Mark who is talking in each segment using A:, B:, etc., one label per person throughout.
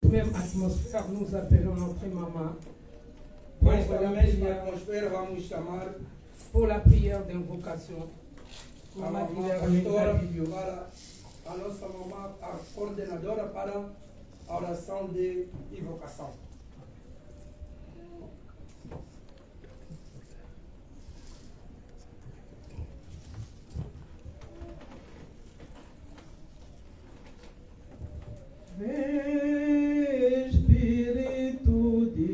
A: même atmosphère, nous appelons notre maman pour la prière d'invocation.
B: A nossa mamã, a coordenadora para a oração de invocação.
A: Espírito divino,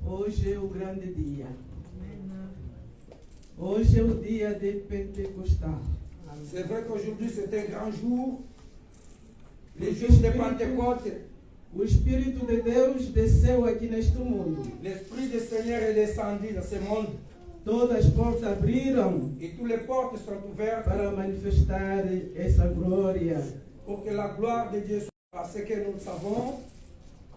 A: hoje é o grande dia. Hoje é o dia de Pentecostal.
B: C'est vrai qu'aujourd'hui c'est un grand jour, le jour de Pentecôte.
A: O Espírito de Deus desceu aqui neste mundo.
B: L'Esprit du Seigneur est descendu dans ce monde.
A: Todas as portas abriram
B: et toutes les portes sont ouvertes
A: para manifestar essa glória.
B: Pour que la gloire de Dieu soit ce que nous savons.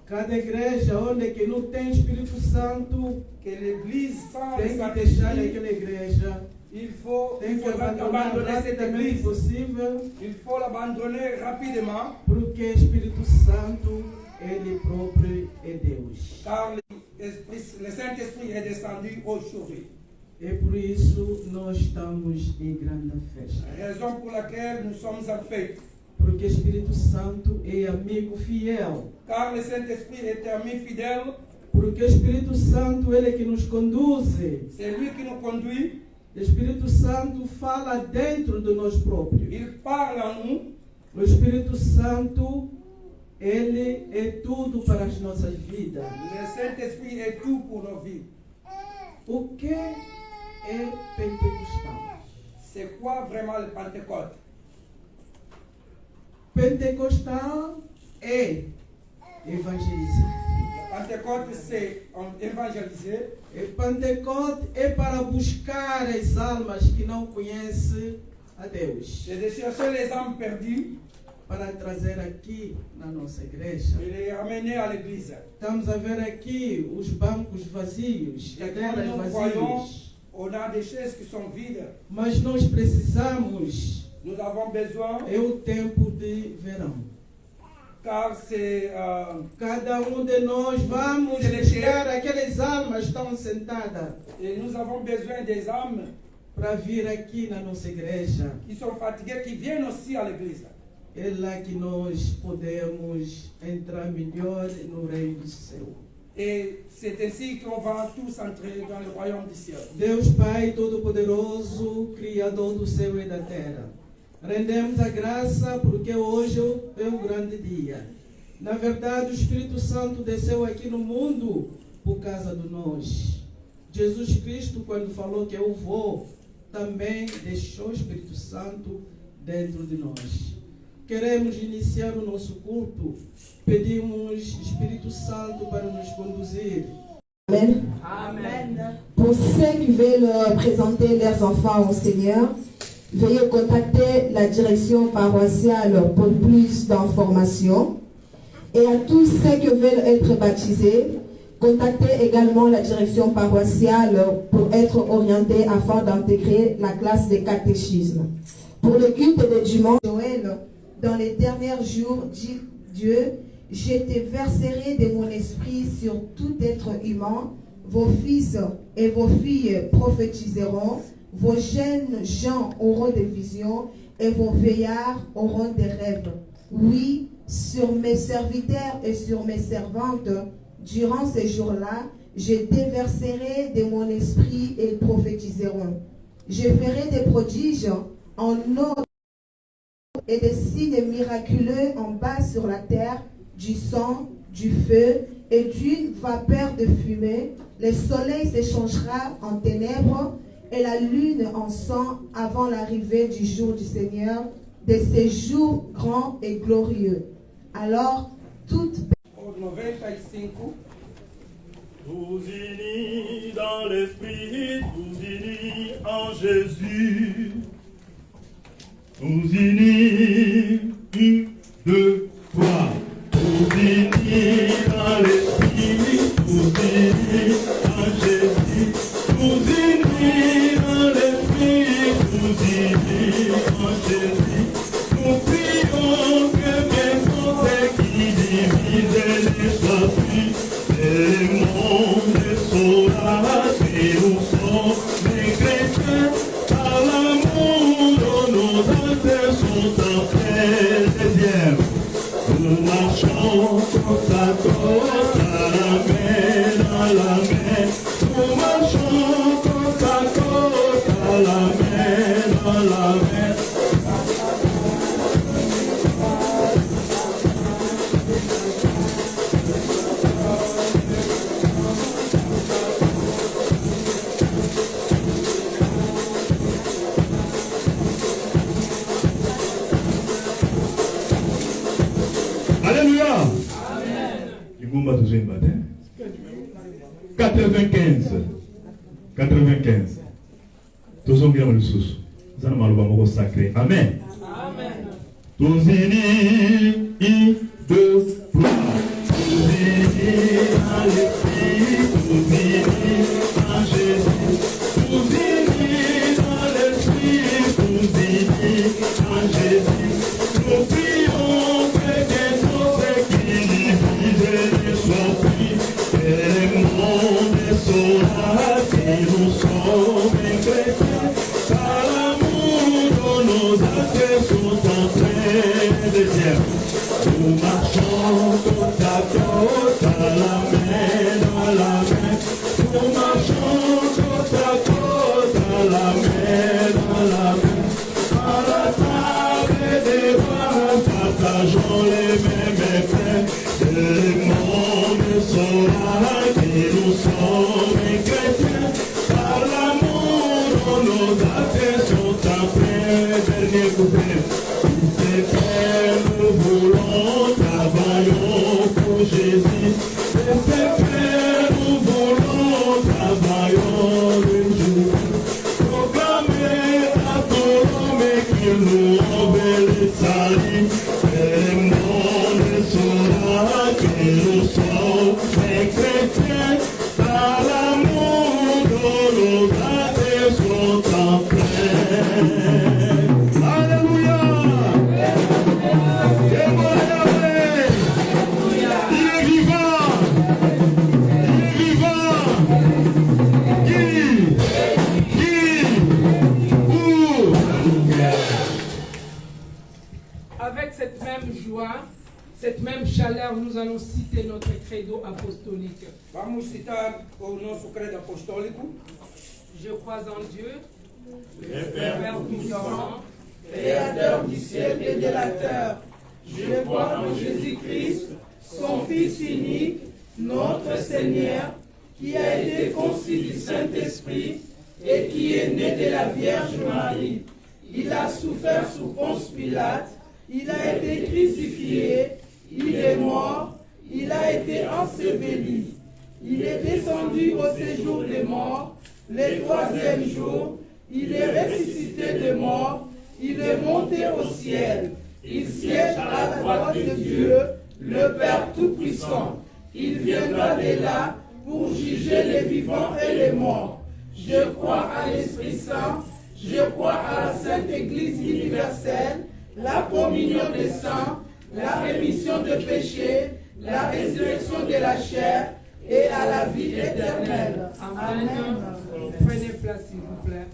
A: Cada igreja onde que não tem Espírito Santo,
B: que l'église sans
A: tem que deixar aquela igreja.
B: Il faut
A: abandonner cette église possível.
B: Il faut l'abandonner rapidement.
A: Porque Espírito Santo ele próprio é Deus.
B: Car le Saint-Esprit est descendu aujourd'hui.
A: E por isso nós estamos em grande festa.
B: Raison pour laquelle nous sommes en fête.
A: Porque Espírito Santo é amigo fiel.
B: Car le Saint-Esprit est ami fidèle.
A: Porque o Espírito Santo ele é que nos conduz.
B: C'est lui qui nous conduit.
A: O Espírito Santo fala dentro de nós próprios.
B: Il parle en nous.
A: O Espírito Santo ele é tudo para as nossas vidas.
B: Le Saint-Esprit est tout pour nos vies.
A: O que é pentecostal?
B: C'est quoi vraiment le Pentecôte?
A: Pentecostal é evangelizar.
B: Pentecôte c'est évangéliser.
A: E Pentecoste é para buscar as almas que não conhecem a Deus.
B: C'est de chercher les âmes perdues.
A: Para trazer aqui na nossa igreja.
B: Et les ramener à l'église.
A: Estamos a ver aqui os bancos vazios, cadeiras vazias.
B: On a des chaises qui sont vides.
A: Mas nós precisamos.
B: Nous avons besoin.
A: É o tempo de verão.
B: Car c'est
A: cada de nós vamos buscar aquelas almas que estão sentadas.
B: Et nous avons besoin des âmes
A: para vir aqui na nossa igreja.
B: Qui sont fatiguées, qui viennent aussi à l'église.
A: É lá que nós podemos entrar melhor no reino do céu.
B: Et c'est ainsi qu'on va tous entrer dans le royaume du ciel.
A: Deus Pai Todo-Poderoso, Criador do céu e da terra. Rendemos a graça porque hoje é um grande dia. Na verdade, o Espírito Santo desceu aqui no mundo por causa de nós. Jesus Cristo, quando falou que eu vou, também deixou o Espírito Santo dentro de nós. Queremos iniciar o nosso culto. Pedimos Espírito Santo para nos conduzir.
C: Amen.
A: Amen.
C: Pour ceux qui veulent présenter leurs enfants au Seigneur, veuillez contacter la direction paroissiale pour plus d'informations. Et à tous ceux qui veulent être baptisés, contactez également la direction paroissiale pour être orientés afin d'intégrer la classe de catéchisme. Pour le culte de dimanche, Joël, dans les derniers jours, dit Dieu, je te verserai de mon esprit sur tout être humain. Vos fils et vos filles prophétiseront. Vos jeunes gens auront des visions et vos vieillards auront des rêves. Oui, sur mes serviteurs et sur mes servantes, durant ces jours-là, je déverserai de mon esprit et ils prophétiseront. Je ferai des prodiges en eau et des signes miraculeux en bas sur la terre, du sang, du feu et d'une vapeur de fumée. Le soleil se changera en ténèbres et la lune en sang avant l'arrivée du jour du Seigneur, de ces jours grands et glorieux. Alors, toute...
B: Au 95,
D: Tous unis dans l'Esprit, tous unis en Jésus. Tous unis, 1, 2, 3. Tous unis dans l'Esprit, tous unis en Jésus. Tous unis dans l'Esprit, tous unis en Jésus. Nous prions que bientôt ce qui divise les soit plus. Et le monde saura que nous sommes des chrétiens. Par l'amour de nos âmes sont en paix. Deuxième, nous marchons côte à côte, à la main dans la main. Nous marchons côte à côte, à la main dans la main. Alléluia. Amen. 95. Tous ont bien le sous. Nous allons le sacré. Amen. Amen. Tous unis, 1, 2, 3. Tous unis dans l'Esprit, tous unis en Jésus. Tous unis dans l'Esprit, tous unis en Jésus. Nous prions que bientôt ce qui divise ne soit plus. Et le monde saura que nous sommes chrétiens. Par l'amour de nos actes sont en train de dire. Nous marchons côte à côte, à la main dans la main. Nous marchons côte à côte, à la main dans la main. À la table des vins, partageons les mêmes pains. Le monde saura que nous sommes chrétiens. Par l'amour de nos actes sont en paix. Dernier couplet. Nous voulons, travaillons pour Jésus. Nous voulons, travaillons le jour. Proclamer à ton nom qu'il nous envoie le salut. Le monde saura que nous sommes chrétiens. Par l'amour de nos grâces sont en paix. Alléluia.
E: Avec cette même joie, cette même chaleur, nous allons citer notre credo apostolique.
B: vamos citar o nosso credo apostólico.
E: Je crois en Dieu,
D: Le
E: Père puissant,
A: Créateur du ciel et de la terre. Je crois en Jésus-Christ, son Fils unique, notre Seigneur, qui a été conçu du Saint-Esprit et qui est né de la Vierge Marie. Il a souffert sous Ponce Pilate, il a été crucifié, il est mort, il a été enseveli. Il est descendu au séjour des morts, le troisième jour, il est ressuscité des morts, il est monté au ciel, il siège à la droite de Dieu, le Père Tout-Puissant. Il viendra de là pour juger les vivants et les morts. Je crois à l'Esprit Saint, je crois à la Sainte Église universelle, la communion des saints, la rémission des péchés, la résurrection de la chair et à la vie éternelle.
E: Amen. Prenez place, s'il vous plaît.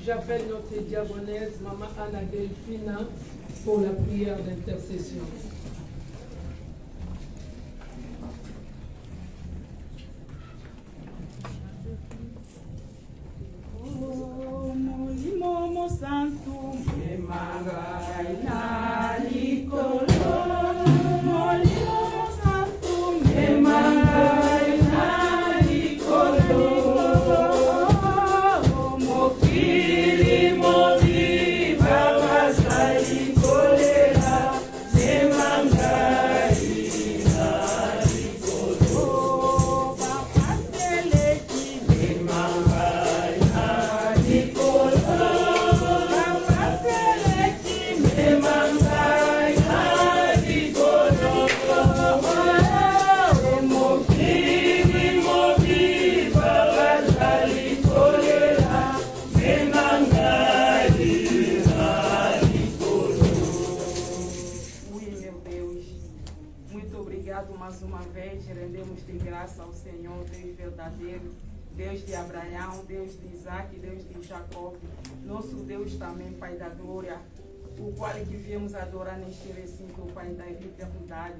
E: J'appelle notre diaconesse, Maman Anna Delphina, pour la prière d'intercession.
A: Oh.
F: Deus verdadeiro, Deus de Abraão, Deus de Isaac, Deus de Jacó, nosso Deus também, Pai da glória, o qual é que viemos adorar neste recinto, Pai da eternidade,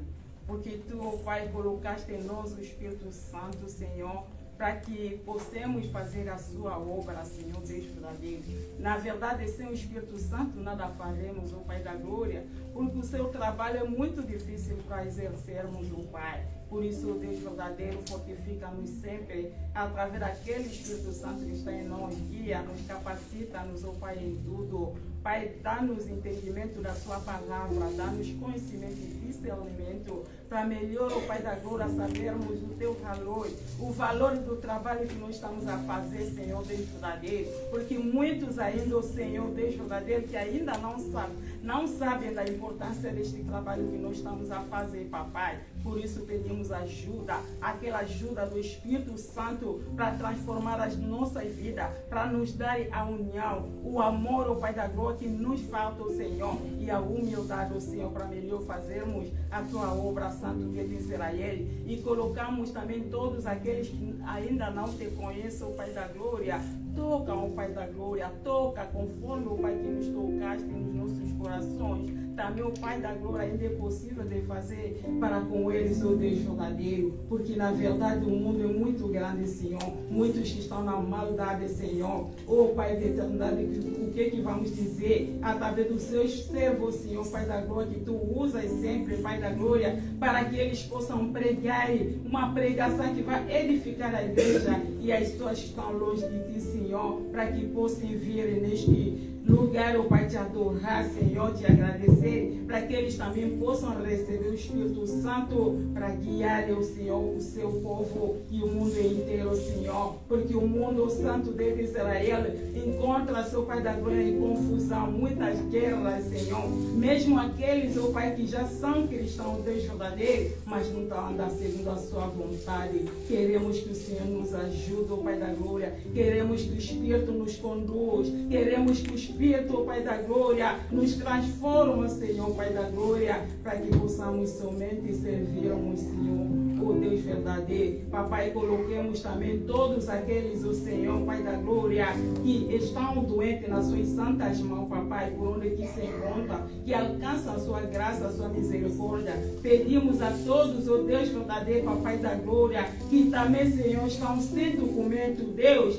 F: porque Tu, Pai, colocaste em nós o Espírito Santo, Senhor, para que possamos fazer a sua obra, Senhor Deus verdadeiro. Na verdade, sem o Espírito Santo nada faremos, ó Pai da glória, porque o seu trabalho é muito difícil para exercermos, ó Pai. Por isso, ó Deus verdadeiro, fortifica-nos sempre através daquele Espírito Santo que está em nós, guia-nos, capacita-nos, ó Pai, em tudo. Pai, dá-nos entendimento da sua palavra, dá-nos conhecimento e discernimento, para melhor, ó Pai da glória, sabermos o Teu valor, o valor do trabalho que nós estamos a fazer, Senhor Deus verdadeiro, porque muitos ainda, ó Senhor Deus verdadeiro, que ainda não sabem da importância deste trabalho que nós estamos a fazer, papai. Por isso pedimos ajuda, aquela ajuda do Espírito Santo para transformar as nossas vidas, para nos dar a união, o amor, ó Pai da glória, que nos falta, ó Senhor, e a humildade, ó Senhor, para melhor fazermos a Tua obra, Santo Deus de Israel, e colocamos também todos aqueles que ainda não Te conhecem, ó Pai da glória. Toca, ó Pai da glória, toca conforme, ó Pai, que nos tocaste nos nossos corações. Também, ó Pai da glória, ainda é possível de fazer para com eles, ó Deus verdadeiro, porque na verdade o mundo é muito grande, Senhor. Muitos que estão na maldade, Senhor. Ó Pai da eternidade, o que vamos dizer através dos seus servos, Senhor, Pai da glória, que Tu usas sempre, Pai da glória, para que eles possam pregar uma pregação que vai edificar a igreja e as pessoas que estão longe de Ti, Senhor, para que possam vir neste lugar, ó Pai, Te adorar, Senhor, Te agradecer, para que eles também possam receber o Espírito Santo para guiar, ó Senhor, o seu povo e o mundo inteiro, Senhor, porque o mundo, o Santo Deus de Israel, encontra, seu Pai da glória, em confusão, muitas guerras, Senhor, mesmo aqueles, ó Pai, que já são cristãos, Deus verdadeiro, mas não estão andando segundo a sua vontade. Queremos que o Senhor nos ajude, ó Pai da glória, queremos que o Espírito nos conduz, queremos que o Espírito, ó Pai da glória, nos transforma, Senhor, Pai da glória, para que possamos somente servirmos, Senhor, ó Deus verdadeiro. Papai, coloquemos também todos aqueles, ó Senhor, Pai da glória, que estão doentes nas suas santas mãos, papai, por onde que se encontra, que alcançam a sua graça, a sua misericórdia. Pedimos a todos, ó Deus verdadeiro, papai da glória, que também, Senhor, estão sem documento, Deus.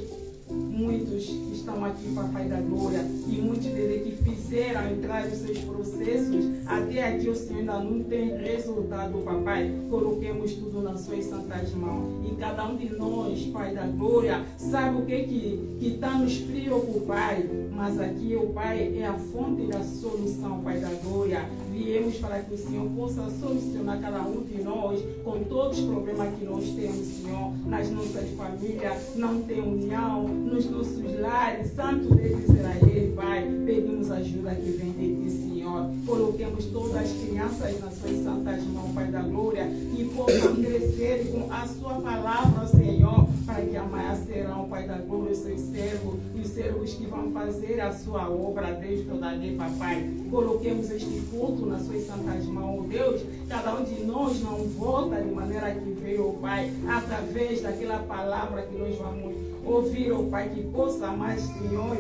F: Muitos estão aqui, papai da glória, e muitos deles que fizeram entrar os seus processos, até aqui o Senhor ainda não tem resultado, papai. Coloquemos tudo nas suas santas mãos, e cada um de nós, Pai da glória, sabe o que está nos preocupar, mas aqui o Pai é a fonte da solução, Pai da glória. Viemos para que o Senhor possa solucionar cada um de nós com todos os problemas que nós temos, Senhor, nas nossas famílias, não tem união, nos nossos lares, Santo Deus de Israel, Pai, pedimos ajuda que vem de Ti, Senhor. Coloquemos todas as crianças nas suas santas mãos, Pai da glória, e possam crescer com a sua palavra, Senhor, para que amanhã serão, Pai da glória, os seus servos, os servos que vão fazer a sua obra, Deus verdadeiro, papai. Coloquemos este culto nas suas santas mãos, Deus. Cada um de nós não volta de maneira que veio, Pai, através daquela palavra que nós vamos ouvir, ó Pai, que possa mais, Senhor,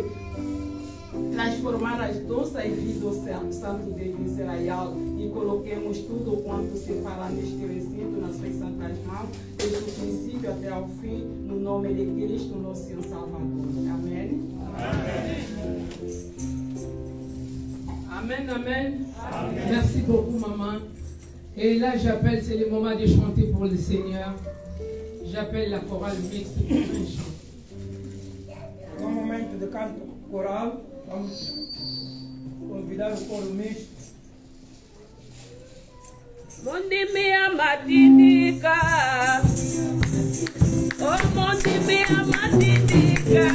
F: transformar as nossas vidas, Santo Deus de Israel, e coloquemos tudo quanto se fala neste recinto nas suas santas mãos, desde o princípio até ao fim, no nome de Cristo, nosso Senhor Salvador. Amém.
E: Amen. Amen, amen. Amen. Merci beaucoup, maman. Et là, j'appelle, c'est le moment de chanter pour le Seigneur. J'appelle la chorale mixte pour un chant.
B: No momento de canto coral, vamos convidar o coro misto.
G: Mondimia matidika, oh mondimia matidika,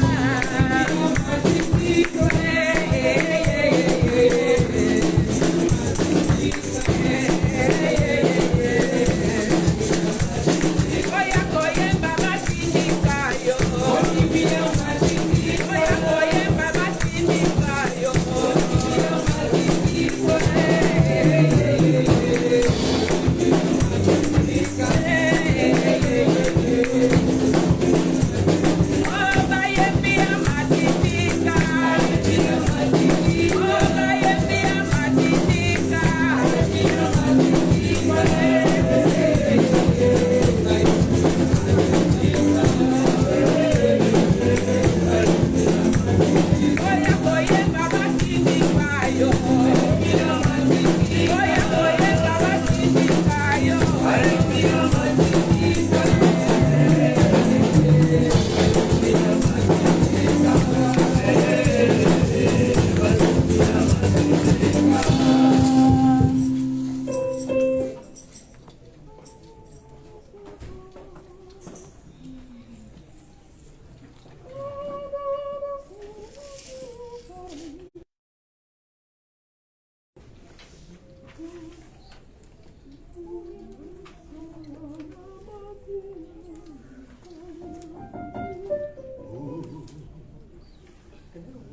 G: Yeah.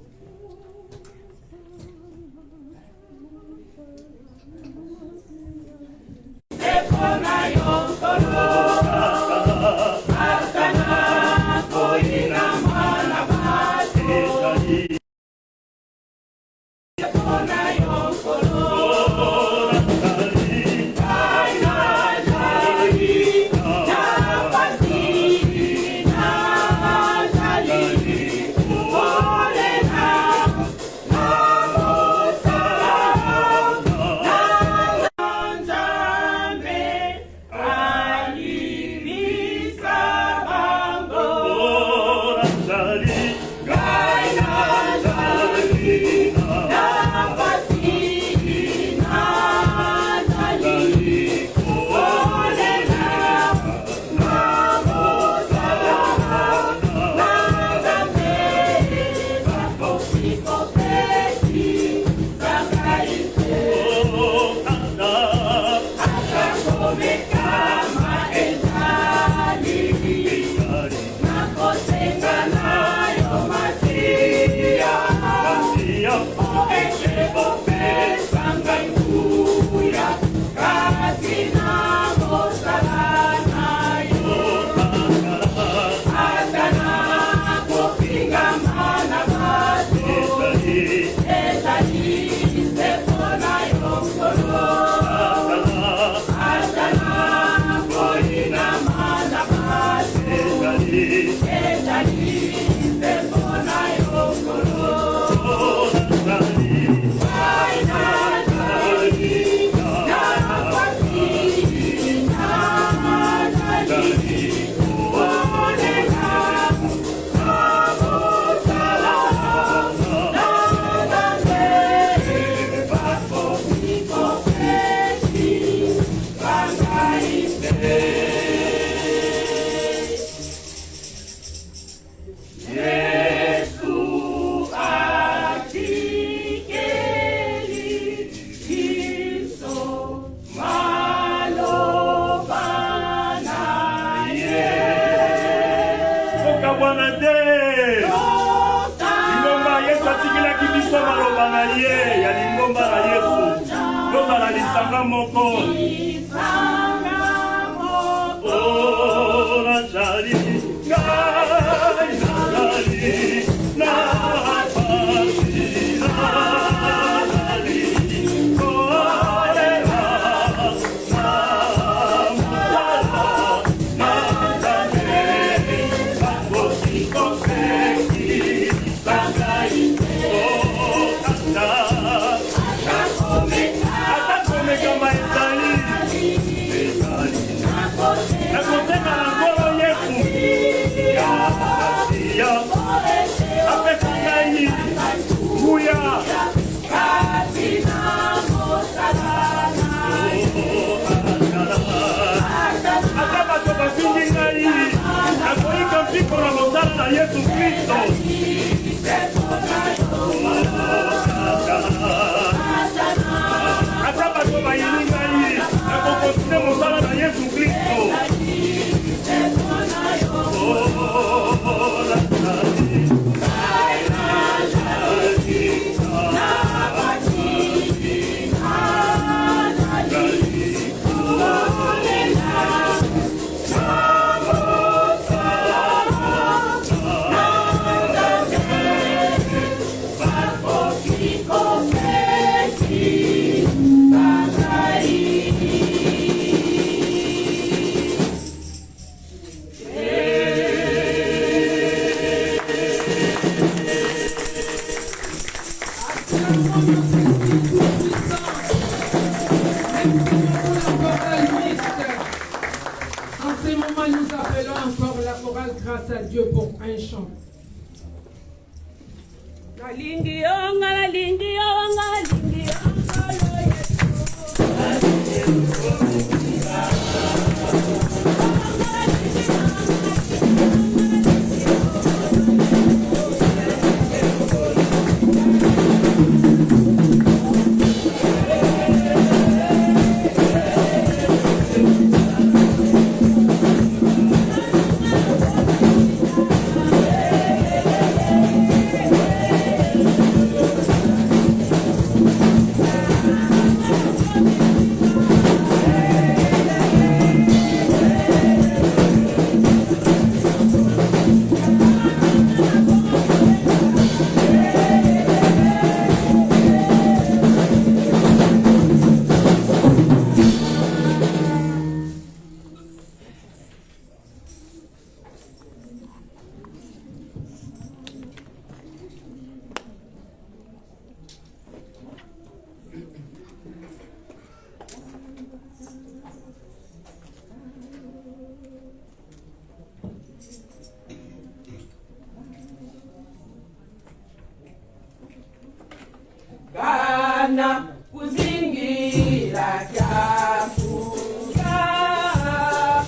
G: sana kuzingira chafuka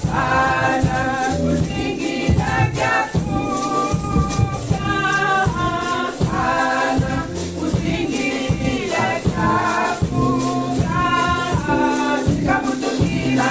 G: sana kuzingira chafuka sana kuzingira chafuka kamutukira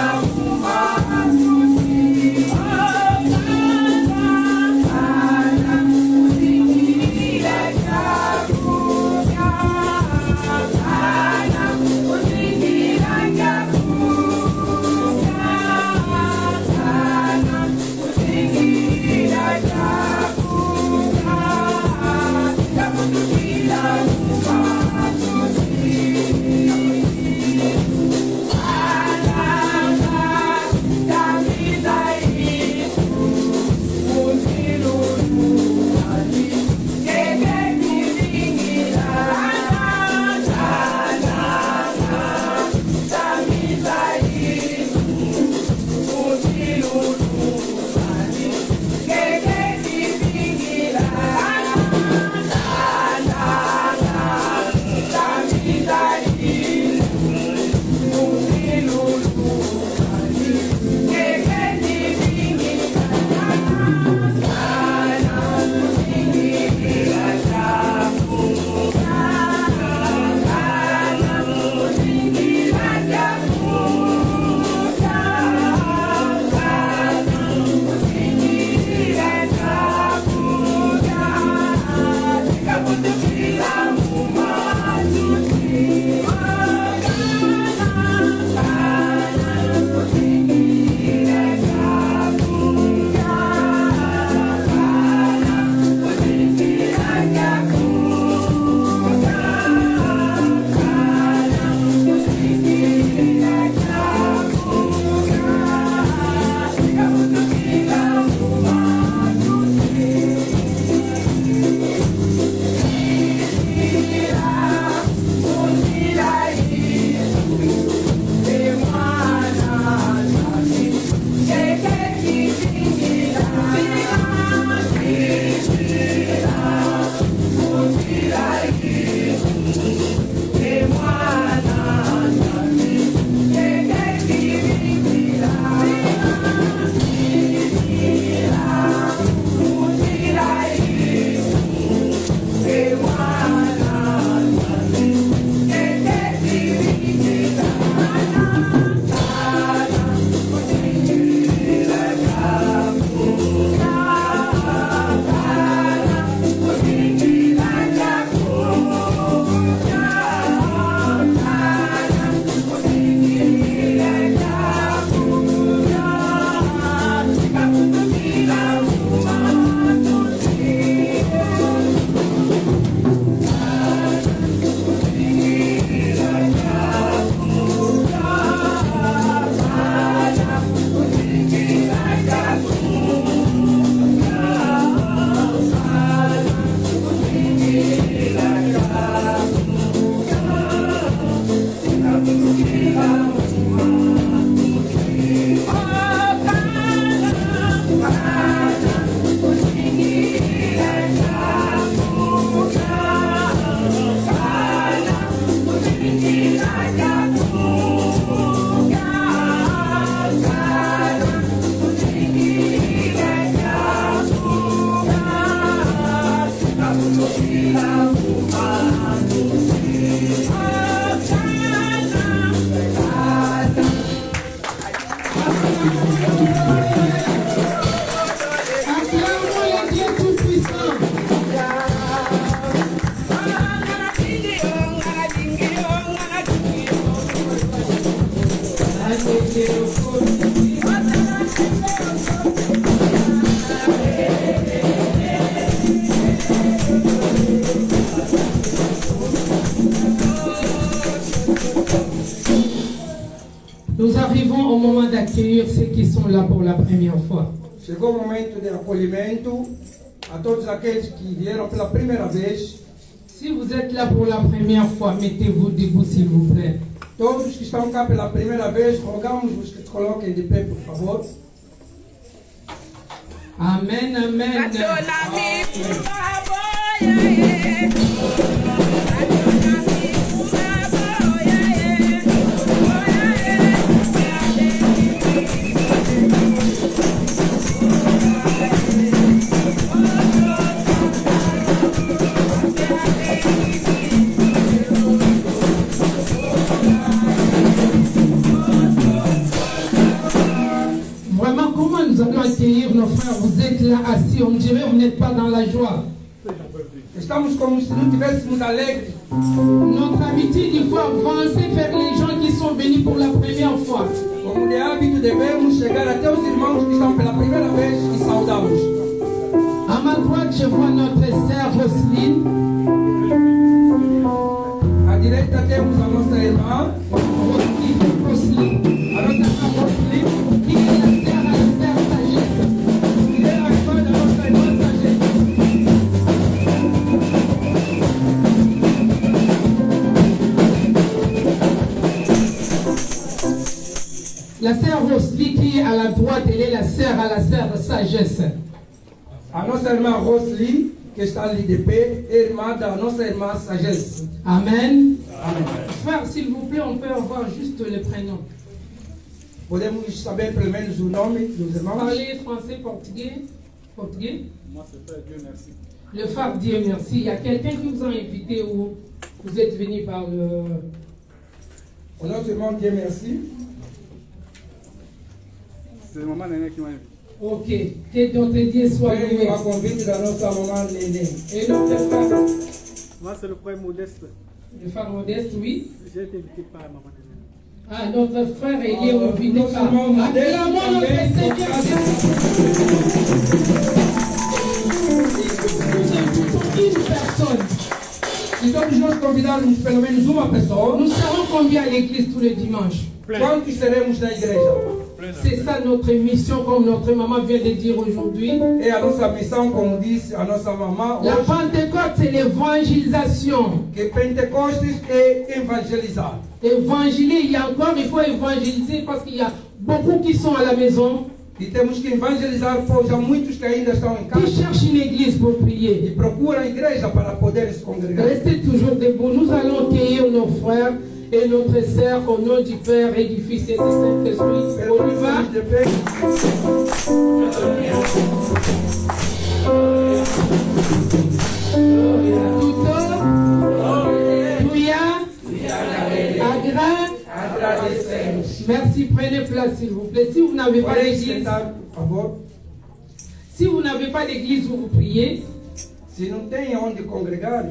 E: Nous arrivons au moment d'accueillir ceux qui sont là pour la première fois.
B: Chegou o momento de acolhimento a todos aqueles que vieram pela primeira vez.
E: Si vous êtes là pour la première fois, mettez-vous debout s'il vous plaît.
B: Todos que estão cá pela primeira vez, rogamos-vos que se coloquem de pé, por favor.
E: Amen, amen. là assis, on dirait que vous n'êtes pas dans la joie.
B: Estamos como se não estivéssemos alegres.
E: Notre habitude, il faut avancer vers les gens qui sont venus pour la première fois.
B: Como de hábito, devemos chegar até os irmãos que estão pela primeira vez e saudá-los.
E: À ma droite, je vois notre sœur Roselyne.
B: À direita temos a nossa irmã,
E: Roselyne,
B: a nossa irmã Roselyne,
E: qui est la sœur à la sœur Sagesse.
B: que é a irmã da nossa irmã Sagesse.
E: La sœur Roselyne qui est à la droite, elle est la sœur à la sœur Sagesse.
B: A nossa irmã Rosely, que está ali de pé, é irmã da nossa irmã Sagesse.
E: Amen.
B: Amém.
E: Frère, s'il vous plaît, on peut avoir juste le prénom.
B: Podemos saber pelo menos o nome dos irmãos?
E: Parlez français, portugais. Portugais.
H: Moi, c'est Frère Dieu merci.
E: Le frère Dieu merci. Il y a quelqu'un qui vous a invité ou vous êtes venu par le...
B: O nosso irmão Dieu merci.
H: C'est maman Néné qui m'a invité.
E: Ok. Que notre Dieu soit loué.
B: Veio a convite da nossa mamãe Nenê.
E: Et notre frère,
H: Moi, c'est le frère Modeste.
E: le frère Modeste, oui.
H: J'ai été invité par maman Néné.
E: Ah, notre frère il est invité
B: Notre
E: par...
B: irmão Modeste
E: Acclamons notre
B: também.
E: Seigneur Jésus. Une personne.
B: Se todos nós convidarmos pelo menos uma pessoa,
E: Nous serons combien à l'église tous les dimanches?
B: quantos seremos na igreja?
E: C'est ça notre mission, comme notre maman vient de dire aujourd'hui.
B: É a nossa missão, como disse a nossa mamã,
E: La
B: hoje,
E: Pentecôte, c'est l'évangélisation.
B: que Pentecostes é evangelizar.
E: Évangéliser, il faut évangéliser parce qu'il y a beaucoup qui sont à la maison,
B: E temos que evangelizar, pois há muitos que ainda estão em
E: qui
B: casa
E: cherchent une église pour
B: e
E: prier.
B: procuram a igreja para poderem se congregar.
E: Restez toujours debout. Nous allons accueillir nos frères et notre sœur au nom du Père et du Fils et du Saint-Esprit. On y va.
B: Permanecemos de pé.
E: Tuto, Tuya, Agra.
B: Agradecemos.
E: Merci, prenez place s'il vous plaît. Si vous n'avez pas
B: Podem
E: d'église,
B: sentar, por favor.
E: si vous n'avez pas d'église où vous priez,
B: Se não tem onde congregar,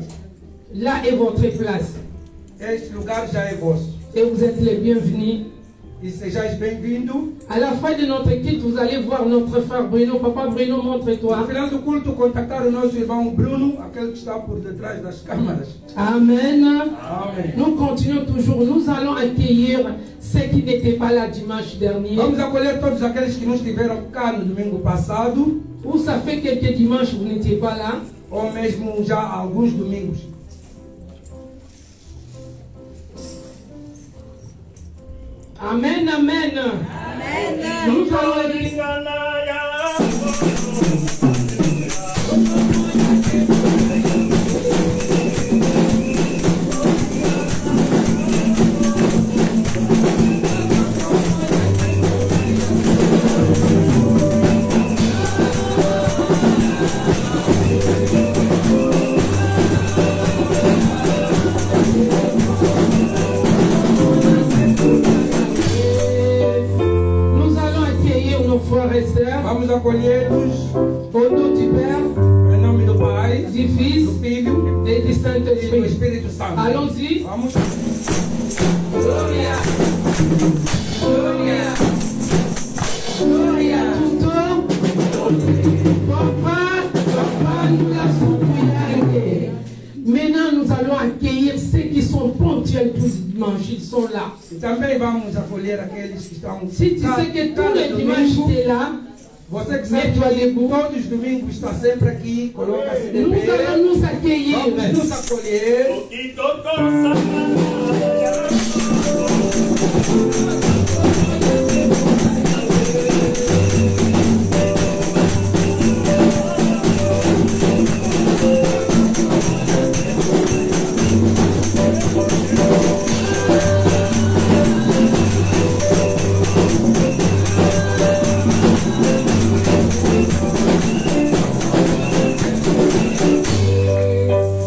E: là est votre place.
B: este lugar já é vosso.
E: Et vous êtes les bienvenus.
B: E sejais bem-vindos.
E: À la fin de notre culte, vous allez voir notre frère Bruno. Papa Bruno,
B: No
E: montre-toi.
B: final do culto, contactar o nosso irmão Bruno, aquele que está por detrás das câmaras.
E: Amen.
B: Amém.
E: Nous continuons toujours. Nous allons accueillir ceux qui n'étaient pas là dimanche dernier.
B: Vamos acolher todos aqueles que não estiveram cá no domingo passado,
E: Ou ça fait quelques dimanches vous n'étiez pas là.
B: ou mesmo já há alguns domingos.
E: Amen, amen. Nous allons accueillir nos frères et sœurs
B: Vamos acolhê-los
E: au nom du Père,
B: em nome do Pai,
E: du Fils
B: do Filho
E: et du
B: e do
E: Saint-Esprit.
B: Espírito Santo.
E: Allons-y.
B: Vamos.
E: Gloria. Gloria. Gloria. Papa, nous laissons prier. Maintenant, nous allons accueillir ceux qui sont ponctuels tous les dimanches. Ils sont là.
B: E também vamos acolher aqueles que estão.
E: Si tu sais que tous les dimanches tu es là,
B: Você que sabe
E: Mets-toi
B: que
E: debout.
B: todos os domingos está sempre aqui, coloca-se de
E: nous
B: pé.
E: allons nous accueillir.
B: Vamos nos acolher.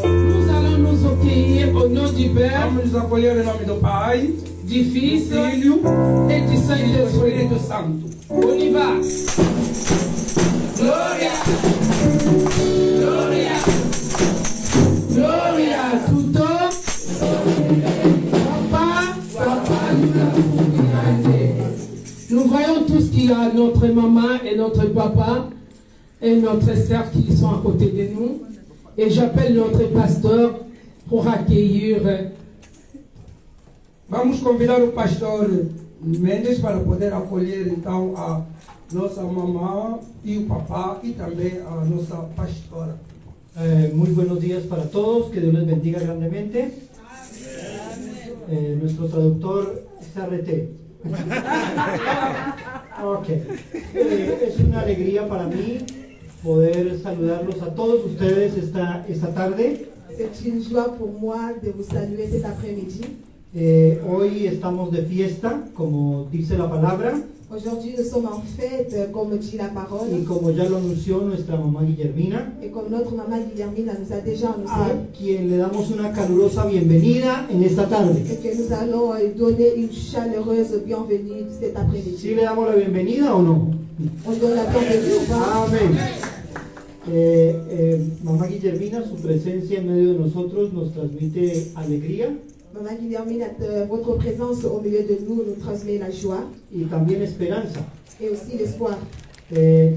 E: Nous allons nous accueillir au nom du Père,
B: Vamos nos acolher em nome do Pai,
E: du
B: do
E: Fils
B: Filho
E: et du
B: e do
E: Saint-Esprit.
B: Espírito Santo.
E: On y va. Gloria. notre maman et notre papa et notre sœur qui sont à côté de nous. Et j'appelle notre pasteur pour accueillir.
B: Vamos convidar o pastor Mendes para poder acolher então a nossa mamã e o papá e também a nossa pastora.
I: Muy buenos días para todos, que Dios les bendiga grandemente. Nuestro traductor es RT. Ok. Es una alegría para mí poder saludarlos a todos ustedes esta tarde.
C: C'est une joie pour moi de vous saluer cet après-midi.
I: Hoy estamos de fiesta, como dice la palabra.
C: Aujourd'hui, nous sommes en fête, comme dit la parole.
I: Y como ya lo anunció nuestra mamá Guillermina,
C: Et comme notre maman Guillermina nous a déjà
I: a
C: annoncé,
I: quien le damos una calurosa bienvenida en esta tarde.
C: et que nous allons donner une chaleureuse bienvenue cet
I: ¿Sí
C: après-midi.
I: le damos la bienvenida o no?
C: On donne la bienvenue ou pas?
I: Amén. Mamá Guillermina, su presencia en medio de nosotros nos transmite alegría
C: Maman Guillermina, votre présence au milieu de nous nous transmet la joie
I: y también esperanza.
C: et aussi l'espoir.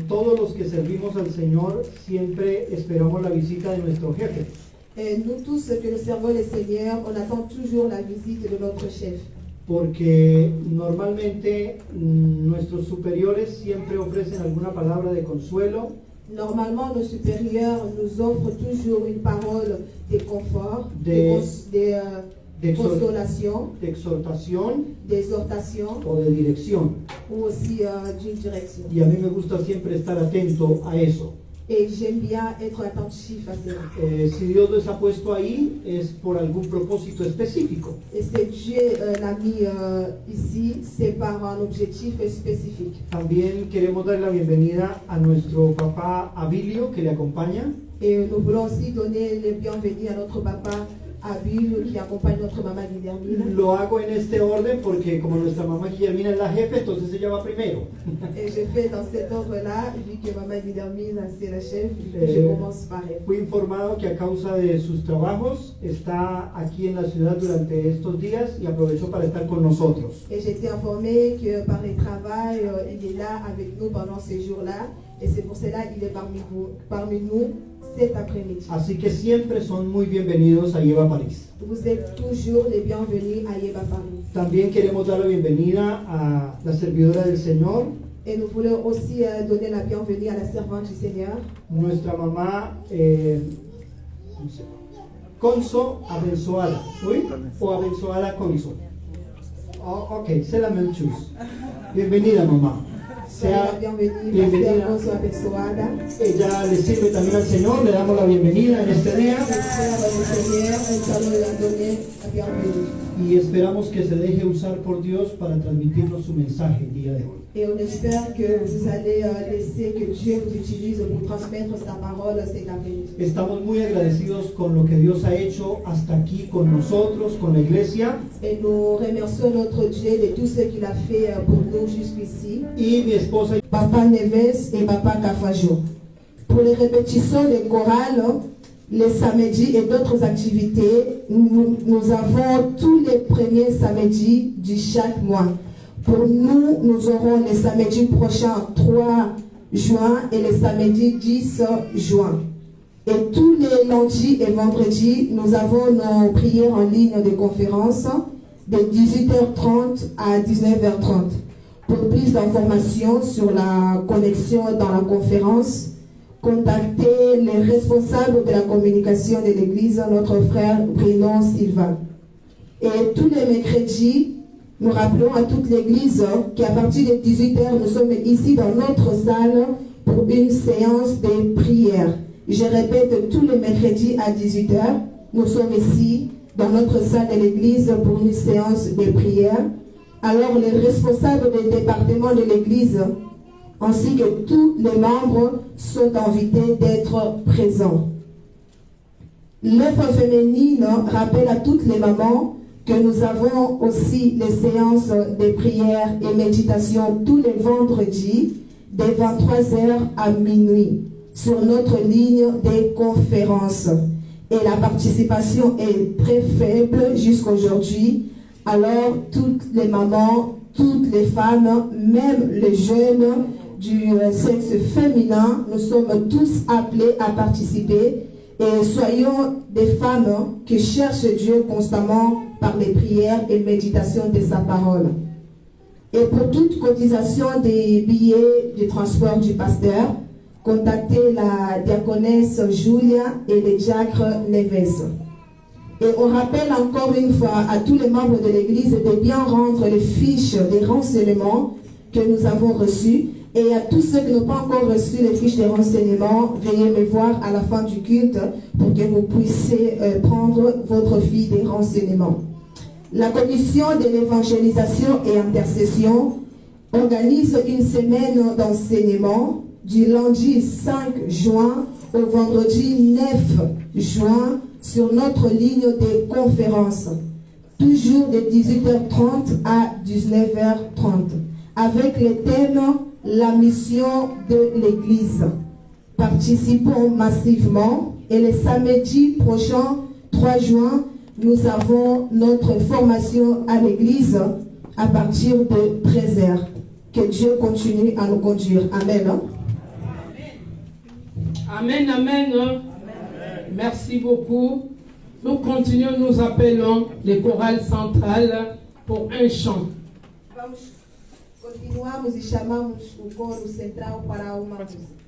I: Todos los que servimos al Señor siempre esperamos la visita de nuestro jefe.
C: Et nous tous que nous servons le Seigneur, on attend toujours la visite de notre chef.
I: Porque normalmente nuestros superiores siempre ofrecen alguna palabra de consuelo,
C: Normalement, nos supérieurs nous offrent toujours une parole de confort, de consolation,
I: de exhortación
C: d'exhortation
I: o de dirección.
C: ou aussi d'une direction.
I: Y a mí me gusta siempre estar atento a eso.
C: Et j'aime bien être attentif à cela.
I: Si Dios les ha puesto ahí es por algún propósito específico.
C: Et si Dieu l'a mis ici, c'est par un objectif spécifique.
I: También queremos dar la bienvenida a nuestro papá Abilio que le acompaña.
C: Et nous voulons aussi donner le bienvenue à notre papa Abil qui accompagne notre maman Guillermina.
I: Lo hago en este orden porque como nuestra mamá Guillermina es la jefe, entonces ella va primero.
C: Et je fais dans cet ordre-là, vu que maman Guillermina c'est la chef, je commence par elle.
I: Fui informado que a causa de sus trabajos está aquí en la ciudad durante estos días y aprovechó para estar con nosotros.
C: Et j'ai été informée que par le travail, il est là avec nous pendant ces jours-là. Et c'est pour cela qu'il est parmi nous cet après-midi.
I: Así que siempre son muy bienvenidos a Yeva París.
C: Vous êtes toujours les bienvenus à Yeva Paris.
I: También queremos dar la bienvenida a la servidora del Señor,
C: Et nous voulons aussi donner la bienvenue à la servante du Seigneur,
I: nuestra mamá Conso Abençoada, ¿oui? O Abençoada Conso. Oh, ok, c'est la même chose. Bienvenida, mamá.
C: soyez la bienvenue,
I: bienvenida.
C: Pasteur Conso Abençoada.
I: Ella le sirve también al Señor, le damos la bienvenida en este día.
C: Sœur du Seigneur, nous allons leur donner la bienvenue.
I: Y esperamos que se deje usar por Dios para transmitirnos su mensaje el día de hoy.
C: Et on espère que vous allez laisser que Dieu vous utilise pour transmettre sa parole cet après-midi.
I: Estamos muy agradecidos con lo que Dios ha hecho hasta aquí con nosotros, con la iglesia.
C: Et nous remercions notre Dieu de tout ce qu'il a fait pour nous jusqu'ici.
I: Y mi esposa
C: Papa Neves et Papa Kafajo. Pour les répétitions des chorales, les samedis et d'autres activités, nous avons tous les premiers samedis de chaque mois. Pour nous aurons les samedis prochains 3 juin et les samedis 10 juin. Et tous les lundis et vendredis, nous avons nos prières en ligne de conférence de 18h30 à 19h30. Pour plus d'informations sur la connexion dans la conférence, contactez les responsables de la communication de l'Église, notre frère Bruno Silva. Et tous les mercredis, nous rappelons à toute l'Église qu'à partir de 18h, nous sommes ici dans notre salle pour une séance de prière. Je répète, tous les mercredis à 18h, nous sommes ici dans notre salle de l'Église pour une séance de prière. Alors les responsables des départements de l'Église ainsi que tous les membres sont invités d'être présents. L'œuvre féminine rappelle à toutes les mamans que nous avons aussi les séances de prière et méditation tous les vendredis de 23h à minuit sur notre ligne de conférence. Et la participation est très faible jusqu'aujourd'hui. Alors toutes les mamans toutes les femmes, même les jeunes du sexe féminin. Nous sommes tous appelés à participer et soyons des femmes qui cherchent Dieu constamment par les prières et méditations de sa parole. Et pour toute cotisation des billets du transport du pasteur, contactez la diaconesse Julia et le diacre Neves. Et on rappelle encore une fois à tous les membres de l'Église de bien rendre les fiches des renseignements que nous avons reçus. Et à tous ceux qui n'ont pas encore reçu les fiches de renseignements, veuillez me voir à la fin du culte pour que vous puissiez prendre votre fiche de renseignements. La commission de l'évangélisation et intercession organise une semaine d'enseignement du lundi 5 juin au vendredi 9 juin sur notre ligne de conférence, toujours de 18h30 à 19h30, avec le thème « La mission de l'Église ». Participons massivement et le samedi prochain, 3 juin, nous avons notre formation à l'Église à partir de 13h. Que Dieu continue à nous conduire. Amen.
E: Amen, amen. Merci beaucoup. Nous continuons, nous appelons les chorales centrales pour un chant.
C: Continuamos e chamamos o coro central para uma música.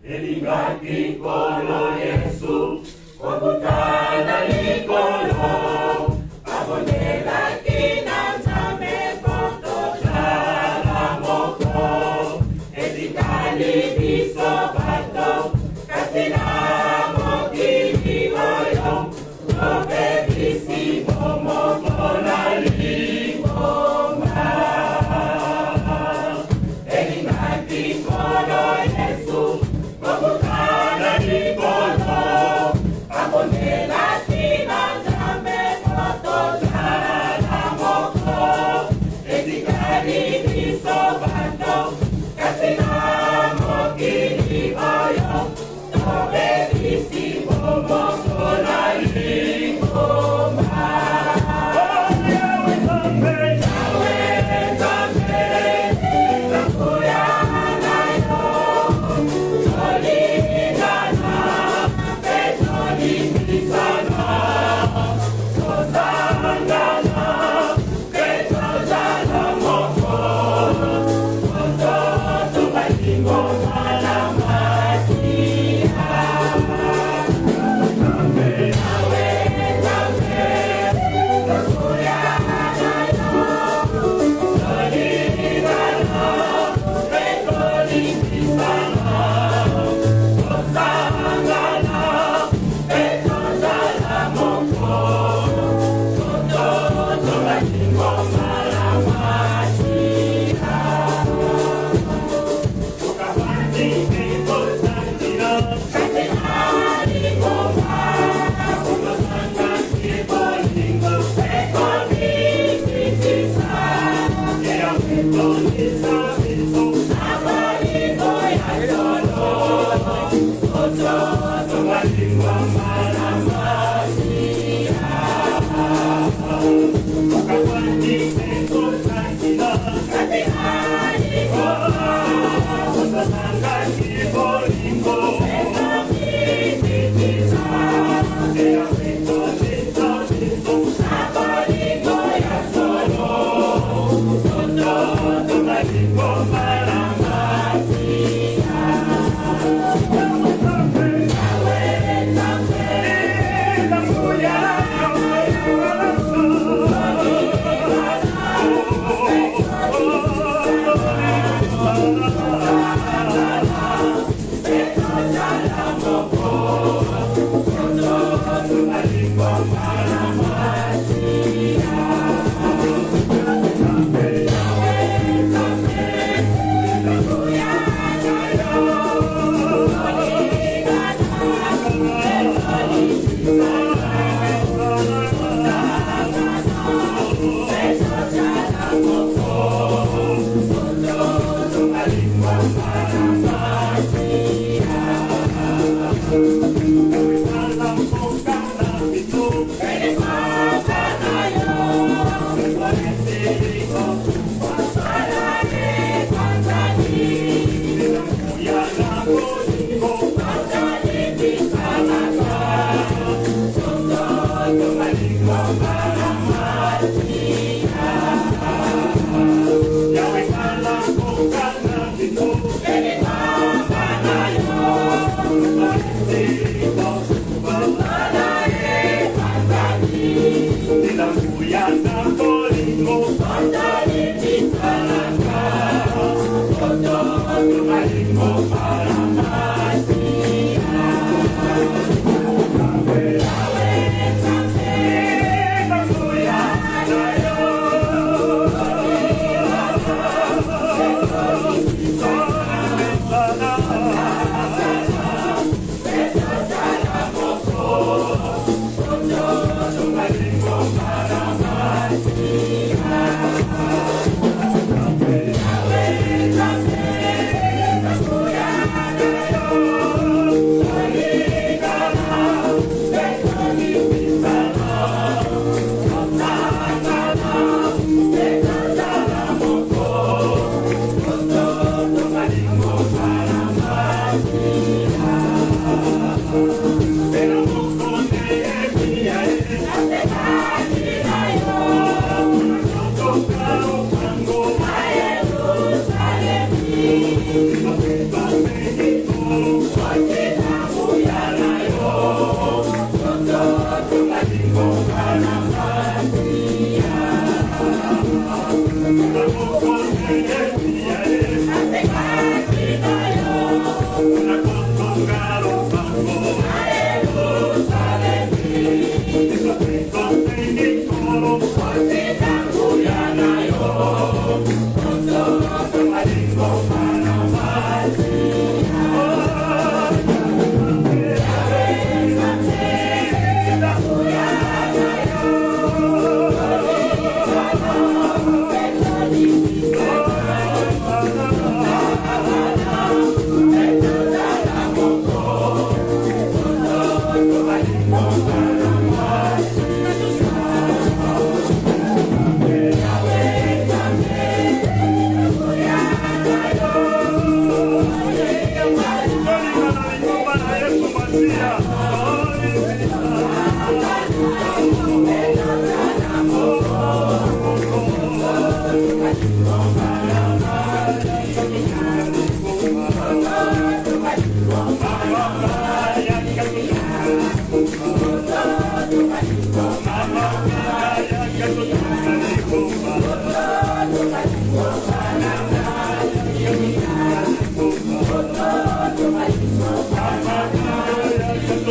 G: Elingati kolo Yesu, obutana likolo, abonela kina nzambe poto jala moko, etikali biso bato, katina mokili oyo, ope bisi momoko na lingoma. Elingati kolo Yesu, obutana likolo, abonela Thank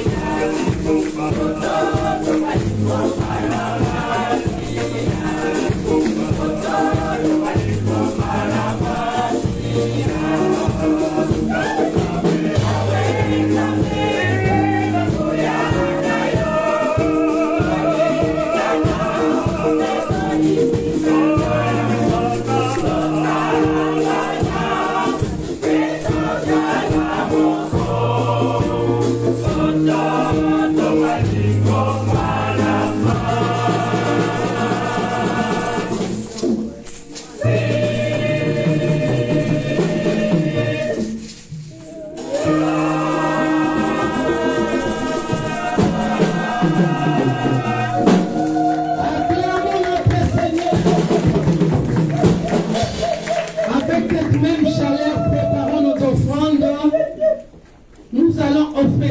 G: you.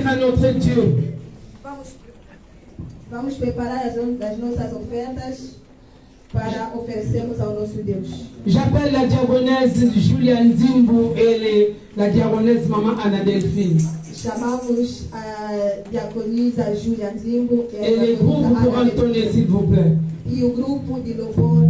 A: à notre Dieu.
C: Vamos preparar as nossas ofertas para oferecermos ao nosso Deus.
A: J'appelle la diaconesse Julia Nzimbu et la diaconesse Maman Anna Delphine.
C: Chamamos a diaconisa Julia Nzimbu
A: Et les groupes pour entonner, s'il vous plaît.
C: e o grupo de louvor.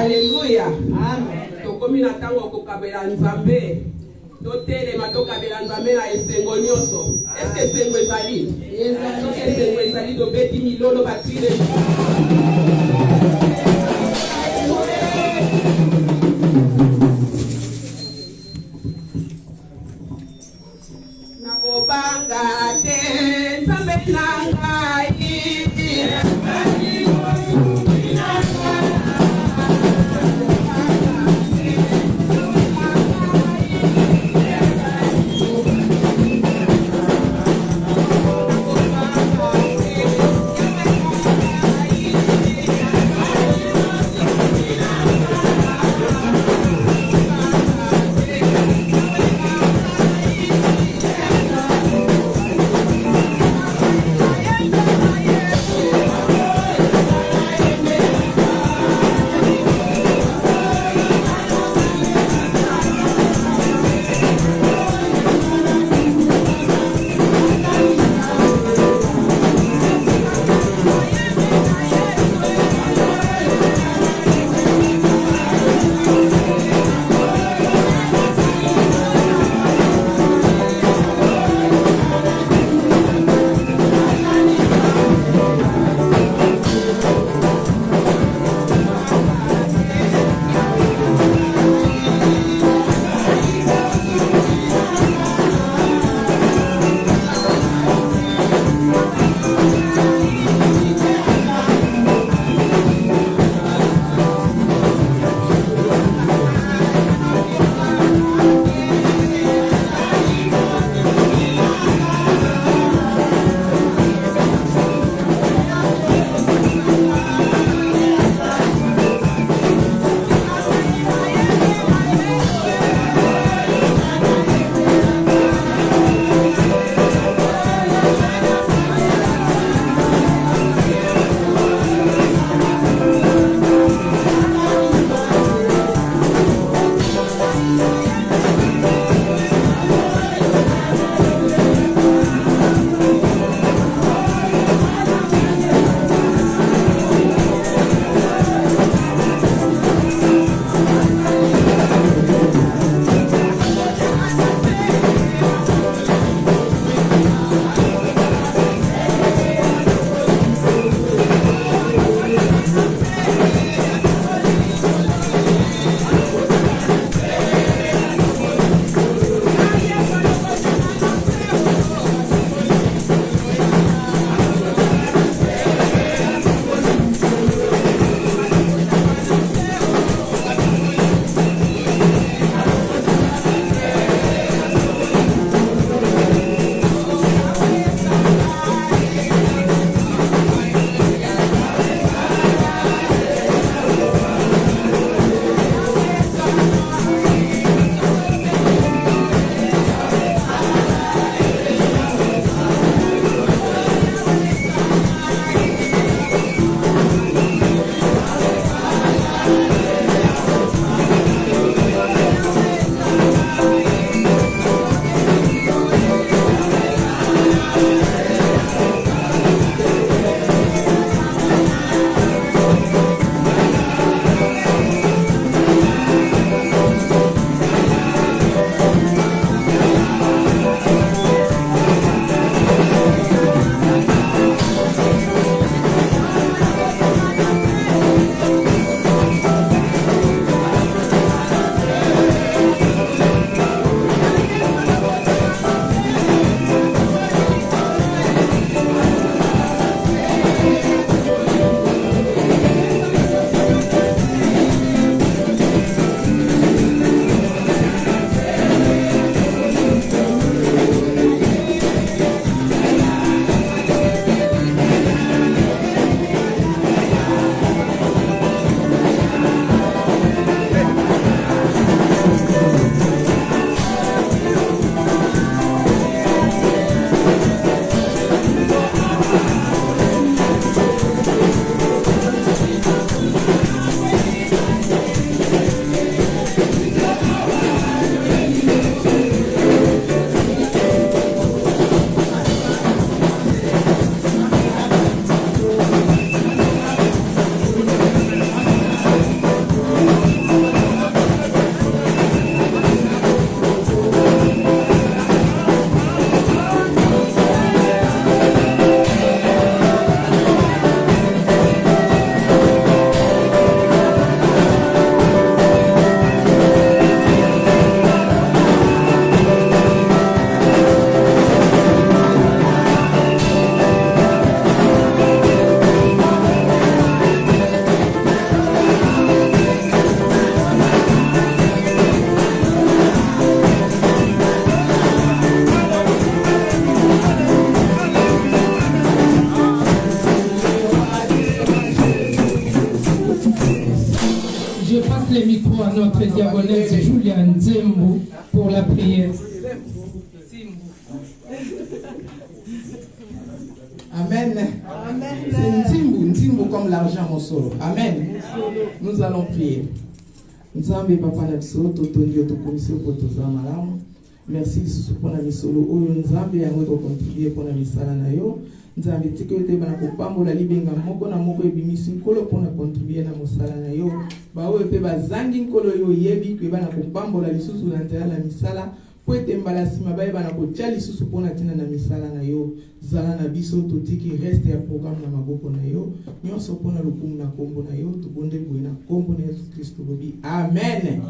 A: Alléluia. Amen. Tokomi na tango kokabela nzambe. Totelema tokabela nzambe na esengo nyonso. Est-ce que esengo ezali? Soki esengo ezali tobeti milolo batile. Nakobanga te nzambe na ngai.
E: par notre diaconesse Julia Nzembo pour la prière.
A: Amen. C'est Nzimbo comme l'argent mon solo. Amen. Nous allons prier. Nzambe papa na biso totondi otokomisi okotoza malamu. Merci lisusu mpona misolo oyo Nzambe yango tokontribue mpona misala na yo. Nzambe tika yote bana kopambola libenga moko na moko ebimisi nkolo mpona kontribue na mosala na yo. Baoyo mpe bazangi nkolo yo yebi kwe bana kopambola lisusu na nzela na misala po ete mbala nsima bayeba na kotia lisusu mpona ntina na misala na yo. Zala na biso totiki reste ya programme na maboko na yo. Nyonso mpona lokumu na kombo na yo tobonde boye na kombo na Yesu Kristo lobi. Amen.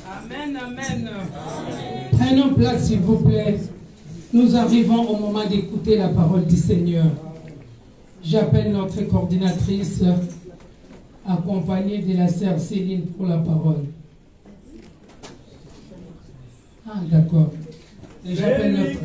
E: Amen, amen. Prenons place, s'il vous plaît. Nous arrivons au moment d'écouter la parole du Seigneur. J'appelle notre coordinatrice, accompagnée de la sœur Céline, pour la parole. Ah, d'accord. Et j'appelle notre...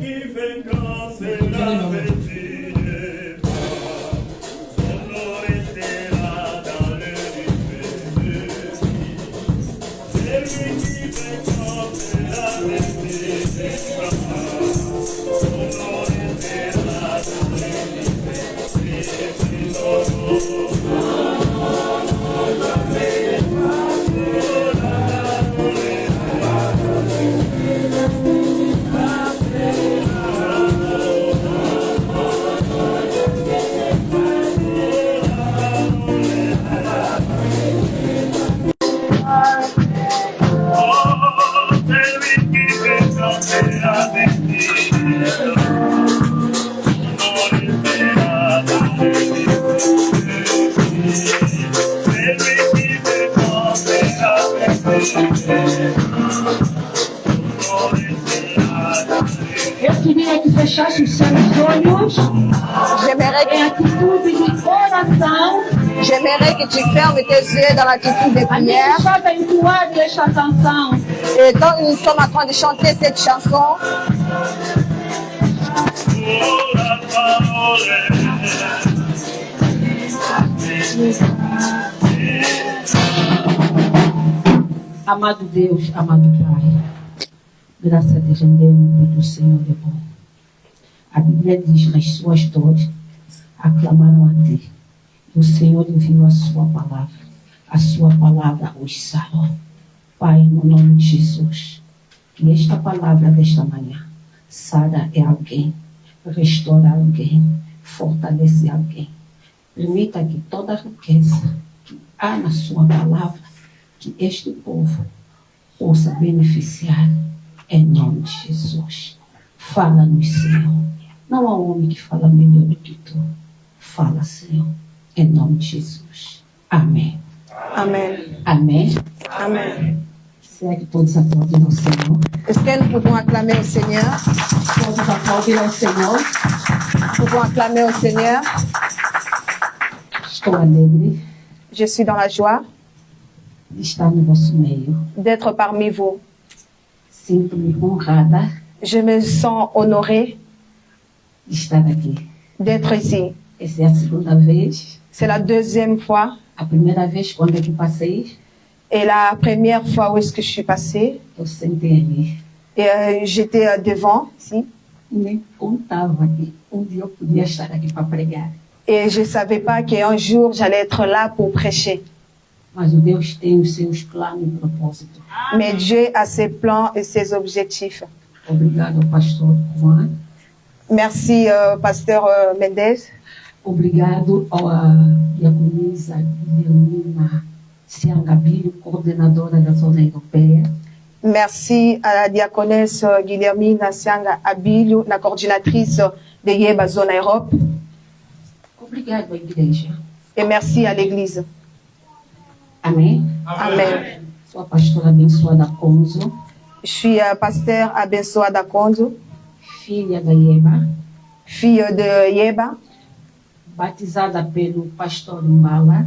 J: Eu queria que fechasse os seus olhos. J'aimerais que atitude de coração.
K: J'aimerais que tu fermes tes yeux dans l'attitude de prière. Et donc nous sommes en train de chanter cette chanson.
J: Amado Deus, amado Pai, graças a Deus rendemos porque o Senhor é bom. A Bíblia diz nas suas dores, aclamaram a Ti. O Senhor enviou a sua palavra os sarou. Pai, no nome de Jesus, que esta palavra desta manhã sara é alguém, restaura alguém, fortalece alguém. Permita que toda a riqueza que há na sua palavra, que este povo possa beneficiar em nome de Jesus. Fala-nos, Senhor. Não há homem que fala melhor do que Tu. Fala, Senhor, em nome de Jesus. Amém.
K: Amen.
J: Amém.
K: Amen.
J: Será que todos aplaudem ao Senhor?
K: Est-ce que nous pouvons acclamer au Seigneur?
J: Todos aplaudem ao Senhor.
K: Nous pouvons acclamer au Seigneur.
J: Estou alegre
K: Je suis dans la joie
J: de estar no vosso meio.
K: d'être parmi vous.
J: Sinto-me honrada
K: Je me sens honorée
J: de estar aqui.
K: d'être ici.
J: Essa é a segunda vez.
K: C'est la deuxième fois.
J: A primeira vez, quando é que passei,
K: Et la première fois où est-ce que je suis passée,
J: eu sentei ali.
K: et j'étais devant, ici,
J: Nem contava que um dia eu podia estar aqui para pregar.
K: et je ne savais pas qu'un jour j'allais être là pour prêcher.
J: Mas o Deus tem os seus planos e propósitos.
K: Mais Dieu a ses plans et ses objectifs.
J: Obrigado, pastor Juan.
K: Merci, pasteur Mendes.
J: Obrigado à diaconisa Guilhermina Siangabilho, coordenadora da Zona Europeia.
K: Merci à la diaconesse Guilhermina Sianga Abilho, la coordinatrice de Yeba Zona Europe.
J: Obrigado à igreja.
K: Et merci à l'église.
J: Amém.
K: Amen.
J: Sou a pastora abençoada Conzo,
K: Je suis pasteur Abensoa Dakondo,
J: filha da Yeba,
K: fille de Yeba,
J: batizada pelo pastor Mbala,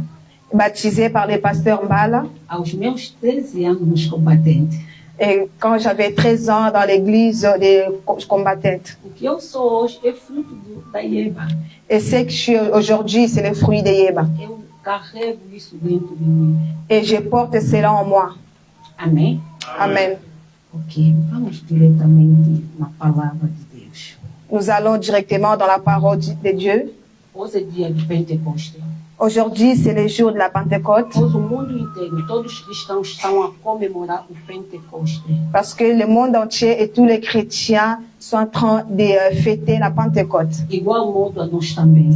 K: baptisée par le pasteur Mbala.
J: aos meus 13 anos nos combatentes.
K: Et quand j'avais 13 ans dans l'église des combattantes.
J: O que eu sou hoje é fruto da Yeba.
K: Et ce que je suis aujourd'hui, c'est le fruit de Yeba.
J: Eu carrego isso dentro de mim.
K: Et je porte cela en moi.
J: Amém?
K: Amen.
J: Ok, vamos diretamente na palavra de Deus.
K: Nous allons directement dans la parole de Dieu.
J: Hoje é dia de Pentecostes.
K: Aujourd'hui, c'est le jour de la Pentecôte.
J: Hoje o mundo inteiro, todos os cristãos estão a comemorar o Pentecostes.
K: Parce que le monde entier et tous les chrétiens sont en train de fêter la Pentecôte.
J: Igual modo a nós também.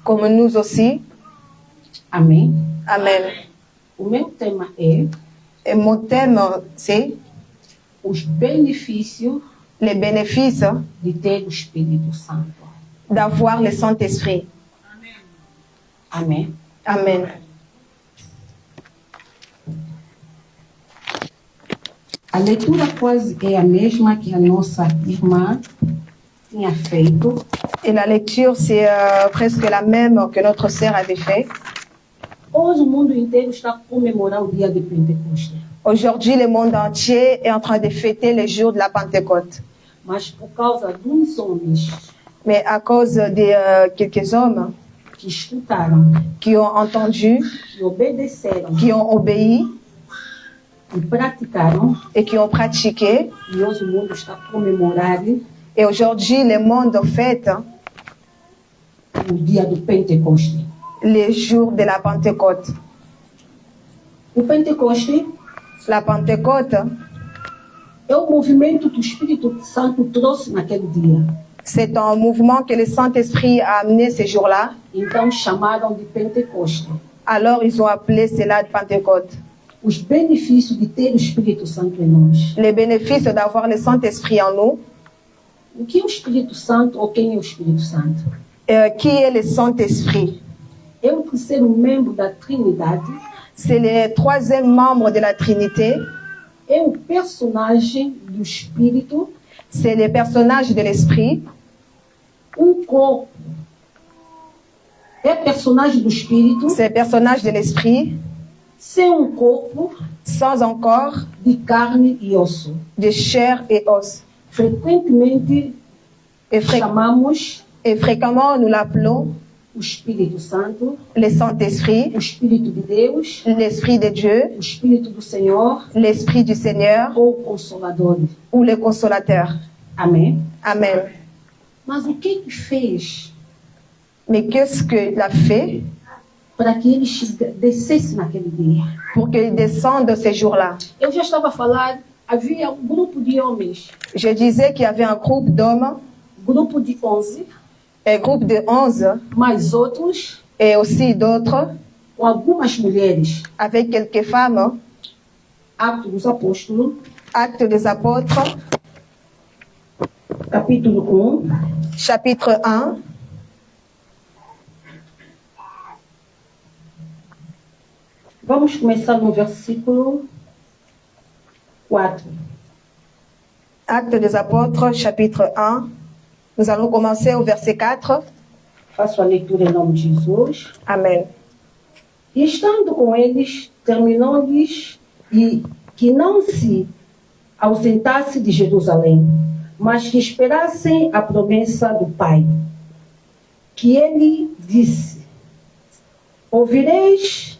K: Comme nous aussi.
J: Amém?
K: Amen.
J: O meu tema é...
K: Et mon thème, c'est
J: os benefícios
K: les bénéfices
J: de ter o Espírito Santo.
K: D'avoir le Saint-Esprit.
J: Amém.
K: Amen.
J: A leitura quase é a mesma que a nossa irmã tinha feito.
K: Et la lecture, c'est presque la même que notre sœur avait fait.
J: Hoje o mundo inteiro está a comemorar o dia de Pentecostes.
K: Aujourd'hui, le monde entier est en train de fêter le jour de la Pentecôte.
J: Mas por causa dos homens,
K: mais à cause de quelques hommes
J: que escutaram,
K: qui ont entendu,
J: que obedeceram,
K: qui ont obéi,
J: que praticaram,
K: et qui ont pratiqué,
J: e hoje o mundo está a comemorar,
K: et aujourd'hui le monde fête
J: o dia do Pentecostes.
K: Le jour de la Pentecôte.
J: O Pentecostes,
K: la Pentecôte,
J: é o movimento que o Espírito Santo trouxe naquele dia.
K: C'est un mouvement que le Saint-Esprit a amené ce jour-là.
J: Então chamaram de Pentecostes.
K: Alors ils ont appelé cela de Pentecôte.
J: Os benefícios de ter o Espírito Santo em nós.
K: Les bénéfices d'avoir le Saint-Esprit en nous.
J: O que é o Espírito Santo ou quem é o Espírito Santo?
K: Qui est le Saint-Esprit?
J: É o terceiro membro da Trindade.
K: C'est le troisième membre de la Trinité.
J: É o personagem do Espírito.
K: C'est le personnage de l'Esprit.
J: Corpo. É personagem do Espírito.
K: C'est le personnage de l'Esprit.
J: Sem corpo.
K: Sans un corps.
J: De carne e osso.
K: De chair et os.
J: Frequentemente chamamos.
K: Et fréquemment nous l'appelons.
J: O Espírito Santo,
K: le Saint-Esprit,
J: o Espírito de Deus,
K: l'Esprit de Dieu,
J: o Espírito do Senhor,
K: l'Esprit du Seigneur,
J: ou Consolador,
K: ou le Consolateur.
J: Amém.
K: Amen.
J: Mas o que fez?
K: Mais qu'est-ce qu'il a fait
J: para que ele descesse naquele dia?
K: Pour qu'il descende ce jour-là.
J: Eu já estava a falar, havia um grupo de homens.
K: Je disais qu'il y avait un groupe d'hommes.
J: Grupo de 11.
K: Un groupe de 11.
J: Mais outros.
K: Et aussi d'autres.
J: Com algumas mulheres.
K: Avec quelques femmes.
J: Actes dos Apóstolos.
K: Actes des Apôtres.
J: Capítulo 1.
K: Chapitre 1.
J: Vamos começar no versículo 4.
K: Actes des Apôtres, chapitre 1. Nous allons commencer au verset 4.
J: Faço a leitura em nome de Jesus.
K: Amen.
J: E estando com eles, terminou-lhes e que não se ausentasse de Jerusalém, mas que esperassem a promessa do Pai. Que ele disse: ouvireis,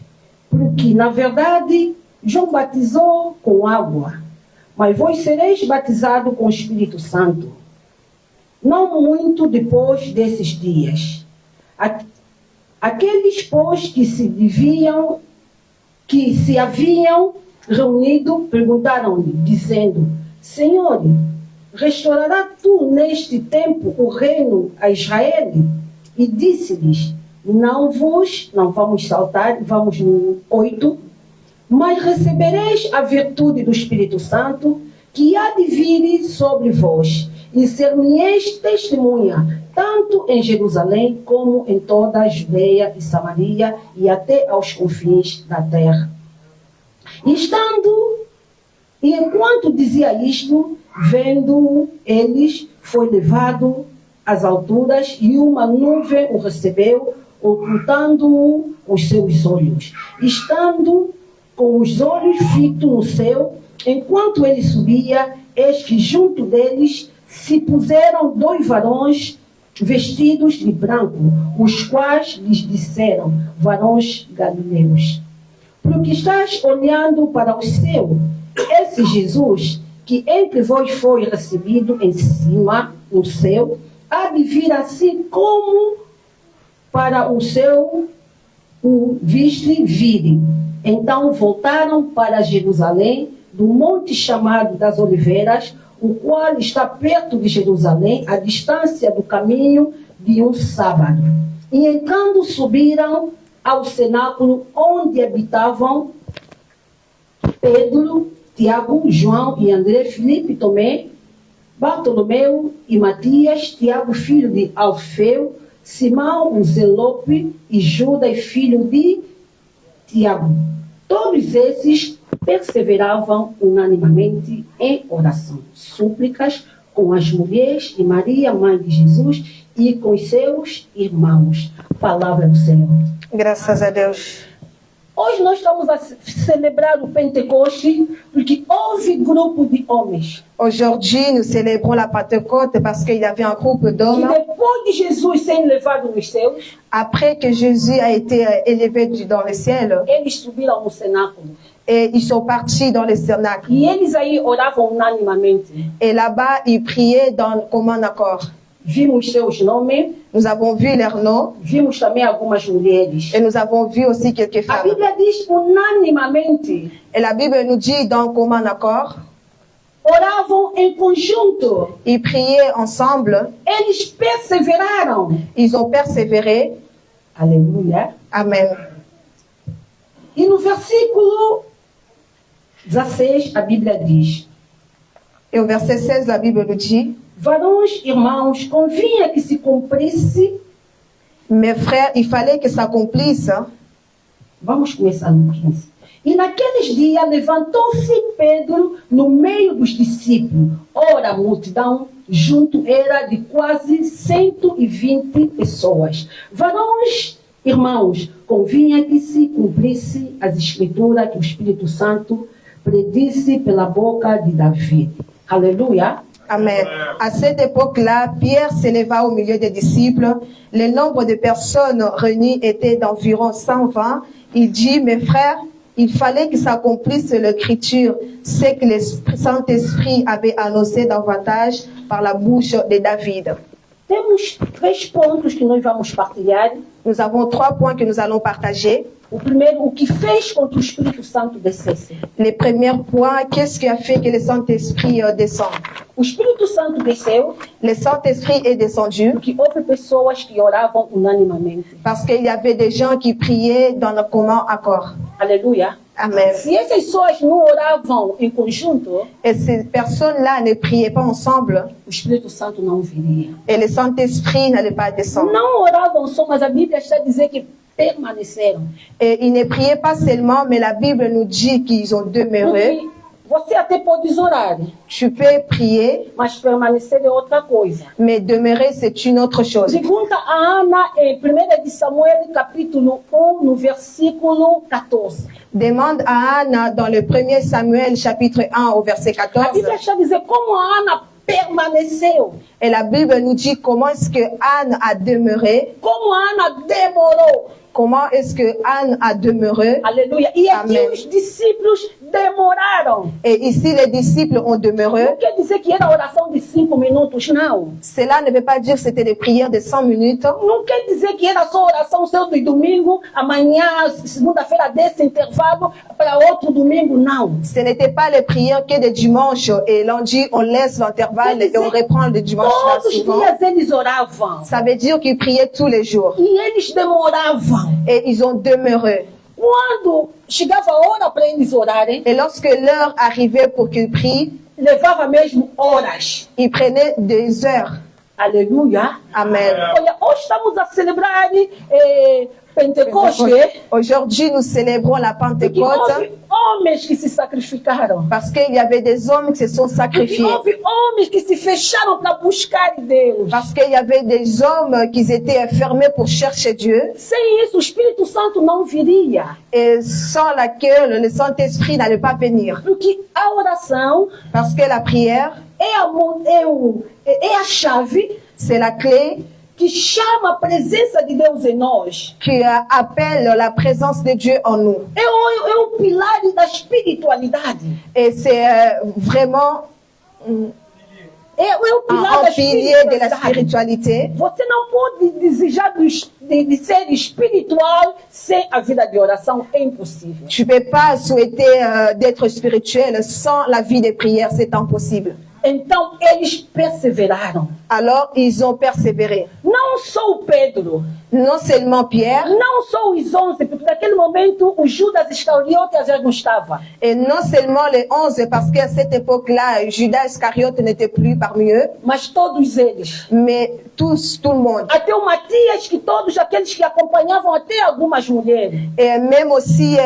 J: porque na verdade João batizou com água, mas vós sereis batizados com o Espírito Santo. Não muito depois desses dias. Aqueles, pois, que se haviam reunido, perguntaram-lhe, dizendo: Senhor, restaurará tu neste tempo o reino a Israel? E disse-lhes: não vamos saltar, vamos no 8, mas recebereis a virtude do Espírito Santo, que há de vir sobre vós, e ser-me-eis testemunha, tanto em Jerusalém como em toda a Judeia e Samaria e até aos confins da terra. E enquanto dizia isto, vendo eles, foi levado às alturas e uma nuvem o recebeu, ocultando-o os seus olhos. Estando com os olhos fitos no céu, enquanto ele subia, eis que junto deles se puseram dois varões vestidos de branco, os quais lhes disseram: varões galileus, por que estás olhando para o céu? Esse Jesus, que entre vós foi recebido em cima no céu, há de vir assim como para o céu o viste vire. Então voltaram para Jerusalém, do monte chamado das Oliveiras, o qual está perto de Jerusalém, à distância do caminho de um sábado. E entrando subiram ao cenáculo onde habitavam Pedro, Tiago, João e André, Filipe, Tomé, Bartolomeu e Matias, Tiago, filho de Alfeu, Simão, o Zelope, e Judas, filho de Tiago. Todos esses perseveravam unanimemente em oração, súplicas com as mulheres e Maria, mãe de Jesus, e com os seus irmãos. Palavra do Senhor.
K: Graças a Deus.
J: Hoje nós estamos a celebrar o Pentecoste porque houve grupo de homens.
K: Aujourd'hui, nous célébrons la Pentecôte parce qu'il y avait un groupe
J: Que
K: d'hommes.
J: depois de Jesus ser levado nos céus,
K: Après que Jésus a été élevé dans le ciel,
J: eles subiram ao cenáculo.
K: et ils sont partis dans le cénacle.
J: E eles aí oravam unanimemente.
K: Et là-bas, ils priaient dans commun accord.
J: Vimos seus nomes,
K: Nous avons vu leurs noms
J: vimos também algumas mulheres.
K: et nous avons vu aussi quelques
J: A
K: femmes.
J: Bíblia diz unanimemente.
K: Et la Bible nous dit dans commun accord,
J: Oravam em conjunto.
K: ils priaient ensemble,
J: Eles perseveraram.
K: ils ont persévéré.
J: Aleluia.
K: Amen.
J: E no versículo 16, a Bíblia diz:
K: Et au verset 16, la Bible nous dit,
J: varões, irmãos, convinha que se cumprisse.
K: mes frères, il fallait que s'accomplisse.
J: Vamos começar no 15. E naqueles dias levantou-se Pedro no meio dos discípulos. Ora, a multidão junto era de quase 120 pessoas. Varões, irmãos, convinha que se cumprisse as escrituras que o Espírito Santo predisse pela boca de Davi. Aleluia.
K: Amen. À cette époque-là, Pierre s'éleva au milieu des disciples. Le nombre de personnes réunies était d'environ 120. Il dit, mes frères, il fallait que s'accomplisse l'écriture, ce que le Saint-Esprit avait annoncé davantage par la bouche de David.
J: Temos 3 pontos que nós vamos partilhar.
K: Nous avons 3 points que nous allons partager.
J: O primeiro, o que fez com que o Espírito Santo descesse.
K: Le premier point, qu'est-ce qui a fait que le Saint-Esprit descend?
J: O Espírito Santo desceu
K: Le Saint-Esprit est descendu
J: porque houve pessoas que oravam unanimemente.
K: parce qu'il y avait des gens qui priaient dans le commun accord.
J: Aleluia.
K: Amen.
J: Se essas pessoas não oravam em conjunto,
K: Et ces personnes-là ne priaient pas ensemble
J: o Espírito Santo não viria.
K: et le Saint-Esprit n'allait pas descendre.
J: Não oravam só, mas a Bíblia está a dizer que permaneceram.
K: Et ils ne priaient pas seulement, mais la Bible nous dit qu'ils ont demeuré.
J: Porque você até pode orar,
K: Tu peux prier,
J: mas permanecer é outra coisa.
K: mais demeurer, c'est une autre chose.
J: Pergunta a Ana em 1 de Samuel, capítulo 1, no versículo 14.
K: Demande à Anne dans le 1er Samuel, chapitre 1, au verset
J: A
K: 14.
J: Bíblia está a dizer como a Ana permaneceu,
K: Et la Bible nous dit comment est-ce que Anne a demeuré,
J: como a Ana demorou.
K: comment est-ce que Anne a demeuré.
J: Aleluia. E aqui
K: Amém.
J: os discípulos demoraram.
K: Et ici, les disciples ont demeuré.
J: Não quer dizer que era oração de 5 minutos, não.
K: Cela ne veut pas dire que c'était des prières de 100 minutes.
J: Não quer dizer que era só oração seu de domingo, amanhã, segunda-feira, desse intervalo, para outro domingo, não.
K: Ce n'était pas les prières que de dimanche et lundi, on laisse l'intervalle et on reprend le dimanche là
J: Todos os
K: souvent.
J: dias eles oravam.
K: Ça veut dire qu'ils priaient tous les jours.
J: E eles demoravam.
K: Et ils ont demeuré.
J: Quando chegava a hora para eles orarem,
K: Et lorsque l'heure arrivait pour qu'ils prient,
J: levava mesmo horas.
K: ils prenaient des heures.
J: Aleluia.
K: Amen.
J: Olha, hoje estamos a celebrar Pentecoste.
K: Aujourd'hui, nous célébrons la
J: Porque
K: Pentecôte
J: houve homens que se sacrificaram.
K: parce qu'il y avait des hommes qui se sont
J: Porque
K: sacrifiés.
J: houve homens que se fecharam para buscar Deus.
K: Parce qu'il y avait des hommes qui étaient fermés pour chercher Dieu.
J: Sem isso, o Espírito Santo não viria.
K: Et sans laquelle le Saint-Esprit n'allait pas venir.
J: Porque a oração
K: Parce que la prière,
J: é a chave
K: c'est la clé
J: que chama a presença de Deus em nós.
C: qui appelle la présence de Dieu en nous.
J: É o pilar da espiritualidade.
C: Et c'est vraiment
J: É o pilar
C: un
J: da
C: pilier de la
J: espiritualidade.
C: spiritualité.
J: Você não pode desejar de ser espiritual sem a vida de oração. É impossível.
C: Tu ne peux pas souhaiter d'être spirituel sans la vie de prière, c'est impossible.
J: Então, eles perseveraram.
C: Alors, ils ont persévéré.
J: Não só o Pedro,
C: Non seulement Pierre,
J: não só os 11, porque naquele momento o Judas Iscariote já não estava.
C: et non seulement les 11, parce qu'à cette époque-là, Judas Iscariote n'était plus parmi eux,
J: Mas todos eles.
C: mais tous, tout le monde.
J: Até o Matias, que todos aqueles que acompanhavam até algumas mulheres.
C: Et même aussi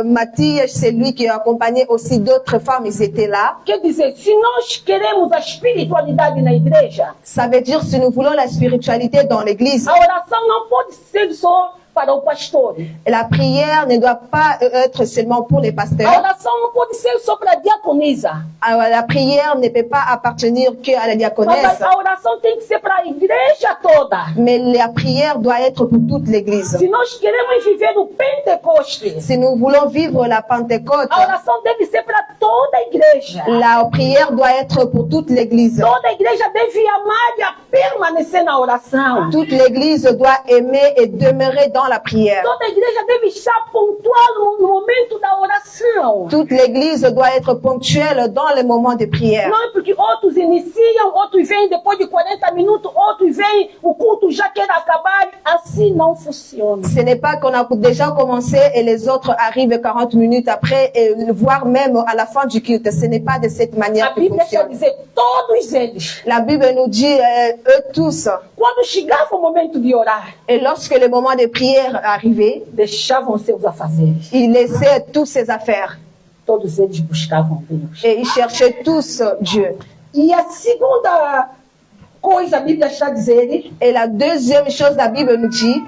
C: Matthias, c'est lui qui accompagnait aussi d'autres femmes, ils étaient là.
J: Quer dizer, se nós queremos a espiritualidade na igreja,
C: Ça veut dire si nous voulons la spiritualité dans l'église,
J: a oração não pode ser só para o pastor.
C: la prière ne doit pas être seulement pour les
J: A
C: pasteurs.
J: oração não pode ser só para a diaconisa.
C: Alors, la prière ne peut pas appartenir qu'à la
J: Mas
C: diaconesse,
J: a oração tem que ser para a igreja toda.
C: mais la prière doit être pour toute l'église.
J: Se nós queremos viver o Pentecoste,
C: Si nous voulons vivre la Pentecôte,
J: a oração deve ser para toda a igreja.
C: la prière doit être pour toute l'église.
J: Toda a igreja deve amar e a permanecer na oração.
C: Toute l'église doit aimer et demeurer dans la prière.
J: Toda a igreja deve estar pontual no momento da oração.
C: Toute l'église doit être ponctuelle dans les moments de prière.
J: Não é porque outros iniciam, outros vêm depois de 40 minutos, outros vêm, o culto já quer acabar. Assim não funciona.
C: Ce n'est pas qu'on a déjà commencé et les autres arrivent 40 minutes après, et voire même à la fin du culte. Ce n'est pas de cette
J: A
C: manière que
J: Bíblia quer
C: fonctionne.
J: dizer todos eles.
C: La Bible nous dit, eux tous,
J: Quando chegava o momento de orar,
C: et lorsque le moment de prière arrivait,
J: deixavam seus afazeres.
C: ils laissaient toutes ses affaires
J: Todos eles buscavam Deus.
C: et ils cherchaient tous Dieu.
J: E a segunda coisa, a Bíblia está dizendo,
C: Et la deuxième chose, la Bible nous dit,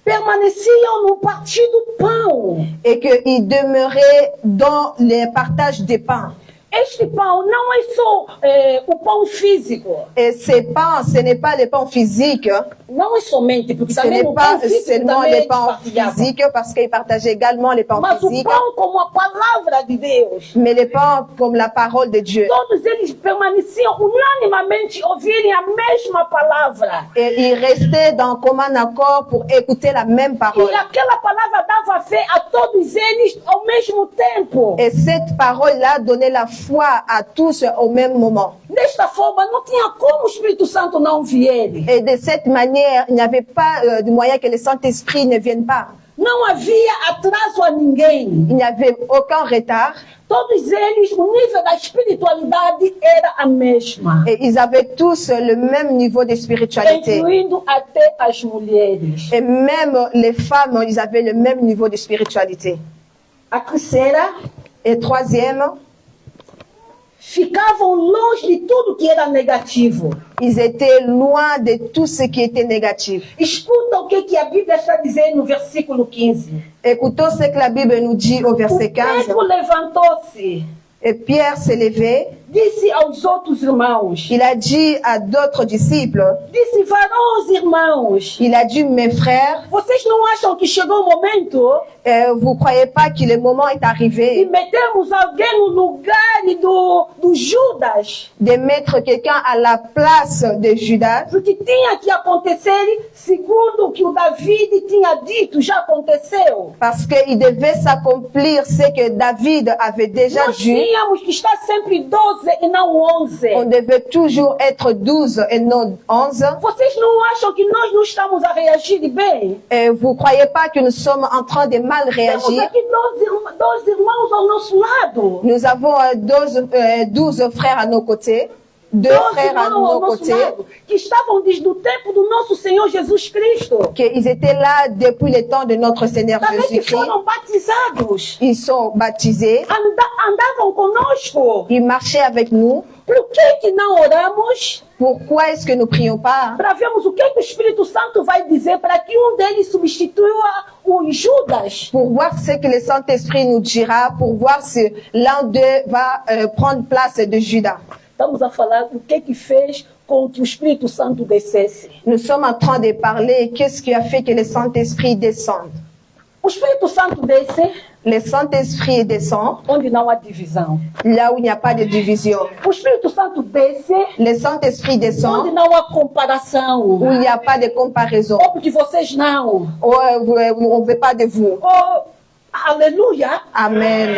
J: permaneciam no partir do pão.
C: et qu'ils demeuraient dans le partage des pains.
J: Este pão não é só o pão físico.
C: Et ces pains, ce n'est pas les pains physiques,
J: Não é somente, porque
C: ce
J: também
C: n'est
J: o
C: pas
J: pão físico
C: seulement
J: também
C: les pains
J: partilhava.
C: physiques, parce qu'ils partageaient également les pains
J: Mas o
C: physiques,
J: pão como a palavra de Deus.
C: mais les pains comme la parole de Dieu.
J: Todos eles permaneciam unanimamente ouvirem a mesma palavra.
C: Et ils restaient dans commun accord pour écouter la même parole.
J: E aquela palavra dava fé a todos eles ao mesmo tempo.
C: Et cette parole-là donnait la foi à tous au même moment.
J: Desta forma, não tinha como o Espírito Santo não vier.
C: Et de cette manière, il n'y avait pas de moyen que le Saint-Esprit ne vienne pas.
J: Não havia atraso a ninguém.
C: Il n'y avait aucun retard.
J: Todos eles, o nível da espiritualidade era a mesma.
C: Et ils avaient tous le même niveau de spiritualité.
J: Incluindo até as mulheres.
C: Et même les femmes, ils avaient le même niveau de spiritualité.
J: A terceira,
C: Et troisième,
J: ficavam longe de tudo que era negativo.
C: ils étaient loin de tout ce qui était négatif.
J: Escuta o que a Bíblia está dizendo no versículo 15.
C: Écoutons ce que la Bible nous dit au verset 15.
J: Pedro levantou-se,
C: Et Pierre s'est levé.
J: disse aos outros irmãos,
C: Il a dit à d'autres disciples,
J: disse, varões irmãos,
C: il a dit, mes frères,
J: vocês não acham que chegou o momento
C: vous ne croyez pas que le moment est
J: de
C: arrivé
J: metermos alguém no lugar do Judas?
C: de mettre quelqu'un à la place de Judas?
J: Porque tinha que acontecer segundo o que o David tinha dito, já aconteceu.
C: Parce qu'il devait s'accomplir ce que David avait déjà
J: Nós
C: dit.
J: tínhamos que estar sempre 12 e não 11.
C: On devait toujours être 12 et non 11.
J: Vocês não acham que nós não estamos a reagir bem?
C: Et vous ne croyez pas que nous sommes en train de mal
J: Temos
C: réagir?
J: aqui 12 irmãos ao nosso lado.
C: Nous avons 12 frères à nos côtés. 2 frères à
J: irmãos ao
C: nos
J: nosso
C: côtés.
J: lado, que estavam desde o tempo do nosso Senhor Jesus Cristo.
C: Qu'ils étaient là depuis le temps de notre Seigneur
J: Também que
C: Jésus-Christ.
J: foram batizados.
C: Ils sont baptisés.
J: Andavam conosco.
C: Ils marchaient avec nous.
J: Por que não oramos?
C: Pourquoi est-ce que nous ne prions pas?
J: Para vermos o que o Espírito Santo vai dizer para que deles substitua o Judas.
C: Pour voir ce que le Saint-Esprit nous dira, pour voir si l'un d'eux va prendre place de Judas.
J: Estamos a falar do que fez com que o Espírito Santo descesse?
C: Nous sommes en train de parler qu'est-ce qui a fait que le Saint-Esprit descende.
J: O Espírito Santo desce
C: Le Saint-Esprit descend
J: onde não há divisão.
C: là où il n'y a pas de division.
J: O Espírito Santo desce
C: Le Saint-Esprit
J: onde
C: descend
J: não há comparação.
C: où il n'y a pas de comparaison.
J: Ou porque vocês não.
C: On ne veut pas de vous.
J: Ou, aleluia.
C: Amen.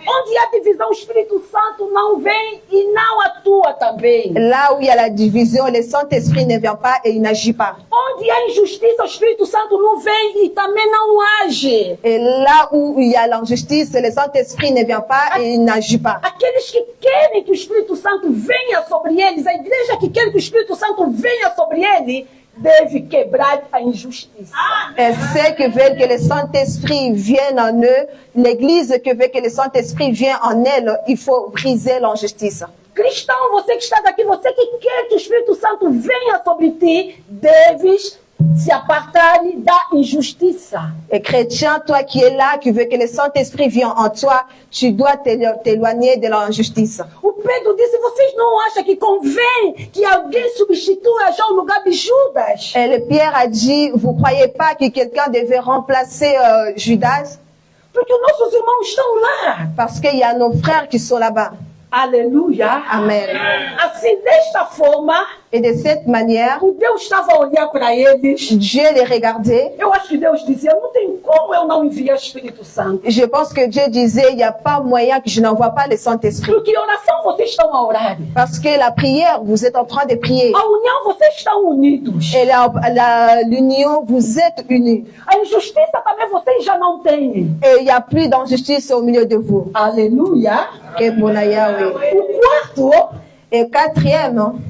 J: Onde há divisão, o Espírito Santo não vem e não atua também.
C: Là où il y a la division, le Saint-Esprit ne vient pas et il n'agit pas.
J: Onde há injustiça, o Espírito Santo não vem e também não age.
C: Et là où il y a l'injustice, le Saint-Esprit ne vient pas et il n'agit pas.
J: Aqueles que querem que o Espírito Santo venha sobre eles, a igreja que quer que o Espírito Santo venha sobre ele, deve quebrar a injustiça.
C: Et ceux qui veulent que le Saint-Esprit vienne en eux, l'Église qui veut que le Saint-Esprit vienne en elle, il faut briser l'injustice.
J: Cristão, você que está daqui, você que quer que o Espírito Santo venha sobre ti, deves se apartar da injustiça.
C: Et chrétien, toi qui es là, qui veux que le Saint-Esprit vienne en toi, tu dois t'éloigner de l'injustice.
J: O Pedro disse, vocês não acham que convém que alguém substitua já o lugar de Judas?
C: Et le Pierre a dit, vous croyez pas que quelqu'un devait remplacer Judas?
J: Porque os nossos irmãos estão lá.
C: Parce qu'il y a nos frères qui sont là-bas.
J: Aleluia.
C: Amen.
J: Assim, desta forma,
C: et de cette manière,
J: o Deus estava a olhar para eles.
C: Dieu les regardait.
J: Eu acho que Deus dizia, não tem como eu não enviar o Espírito Santo.
C: Je pense que Dieu disait, il n'y a pas moyen que je n'envoie pas le Saint-Esprit.
J: Porque oração vocês estão a orar.
C: Parce que la prière, vous êtes en train de prier.
J: A união, vocês estão unidos.
C: Et l'union, vous êtes unis.
J: A injustiça também vocês já não têm.
C: Et il n'y a plus d'injustice au milieu de vous.
J: Aleluia.
C: Que bon Yahweh.
J: O quarto,
C: et quatrième,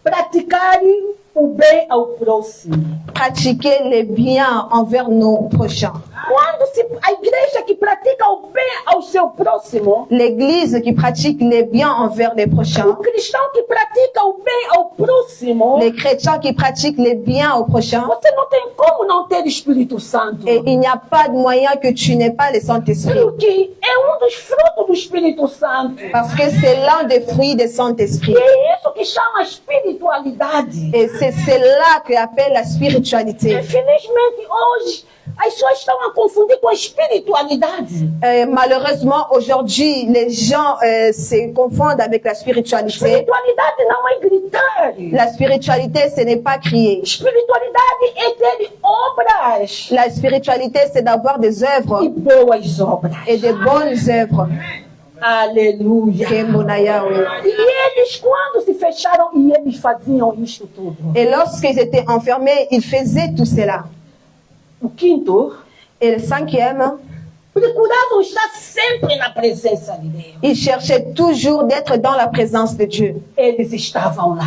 J: praticarem o bem ao próximo.
C: Pratiquer le bien envers nos prochains.
J: Quando a igreja que pratica o bem ao seu próximo,
C: l'église qui pratique le bien envers les prochains,
J: o cristão que pratica o bem ao próximo,
C: les chrétiens qui pratiquent le bien aux prochains,
J: você não tem como não ter Espírito Santo.
C: Et il n'y a pas de moyen que tu n'aies pas le Saint-Esprit.
J: Porque é dos frutos do Espírito Santo.
C: Parce que c'est l'un des fruits du Saint-Esprit.
J: E é isso que chama espiritualidade.
C: Et c'est cela qu'on appelle la spiritualité.
J: Infelizmente hoje as pessoas estão a confundir com a espiritualidade.
C: Malheureusement, aujourd'hui, les gens se confondent avec la spiritualité.
J: Espiritualidade não é gritar.
C: La spiritualité, ce n'est pas crier.
J: Espiritualidade é ter obras.
C: La spiritualité, c'est d'avoir des œuvres.
J: E boas obras.
C: Et de bonnes œuvres.
J: Aleluia.
C: Que mon Yahweh.
J: E eles, quando se fecharam, e eles faziam isto tudo.
C: Et lorsqu'ils étaient enfermés, ils faisaient tout cela.
J: O quinto,
C: et le cinquième,
J: procuravam estar sempre na presença de Deus.
C: Ils cherchaient toujours d'être dans la présence de Dieu.
J: Eles estavam lá.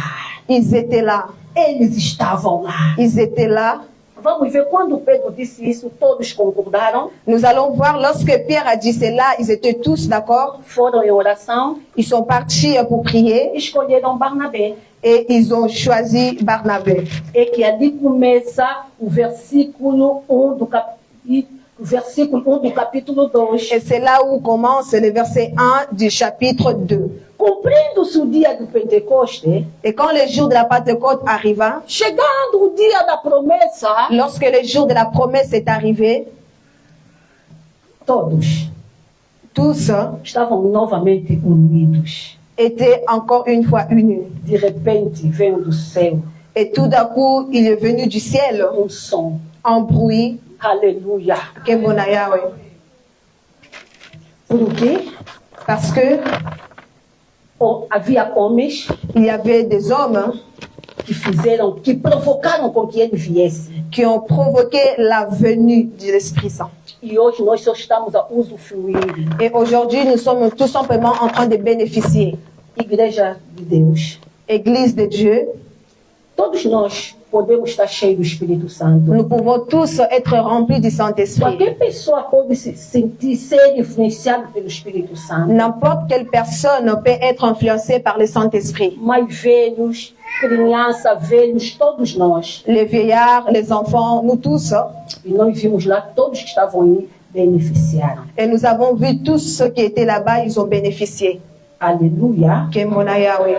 C: Ils étaient là.
J: Eles estavam lá.
C: Ils étaient là.
J: Vamos ver, quando Pedro disse isso, todos concordaram.
C: Nous allons voir, lorsque Pierre a dit cela, ils étaient tous d'accord.
J: Foram em oração.
C: Ils sont partis pour prier.
J: Escolheram Barnabé.
C: Et ils ont choisi Barnabé.
J: E que ali começa o versículo 1 do capítulo 2.
C: Et c'est là où commence le verset 1 du chapitre 2.
J: Cumprindo-se o dia do Pentecoste,
C: et quand le jour de la Pentecôte arriva,
J: chegando o dia da promessa,
C: lorsque le jour de la promesse est arrivé,
J: tous
C: estavam
J: novamente unidos.
C: Étaient encore une fois unis.
J: De repente veio do céu.
C: Et tout d'un coup, il est venu du ciel
J: son,
C: un bruit.
J: Alléluia.
C: Que bon Yahweh.
J: Por quê?
C: Parce que
J: havia homens,
C: il y avait des hommes
J: que provocaram com que ele viesse,
C: qui ont provoqué la venue de l'Esprit Saint.
J: E hoje nós só estamos a usufruir.
C: Et aujourd'hui, nous sommes tout simplement en train de bénéficier.
J: Igreja de Deus.
C: Église de Dieu.
J: Todos nós podemos estar cheios do Espírito Santo.
C: Nous pouvons tous être remplis du Saint-Esprit.
J: Qualquer pessoa pode se sentir ser influenciada pelo Espírito Santo.
C: N'importe quelle personne peut être influencée par le Saint-Esprit.
J: Mais velhos, crianças, velhos, todos nós.
C: Les vieillards, les enfants, nous tous.
J: E nós vimos lá todos que estavam aí beneficiaram.
C: Et nous avons vu tous ceux qui étaient là-bas, ils ont bénéficié.
J: Alléluia.
C: Que mon Yahweh.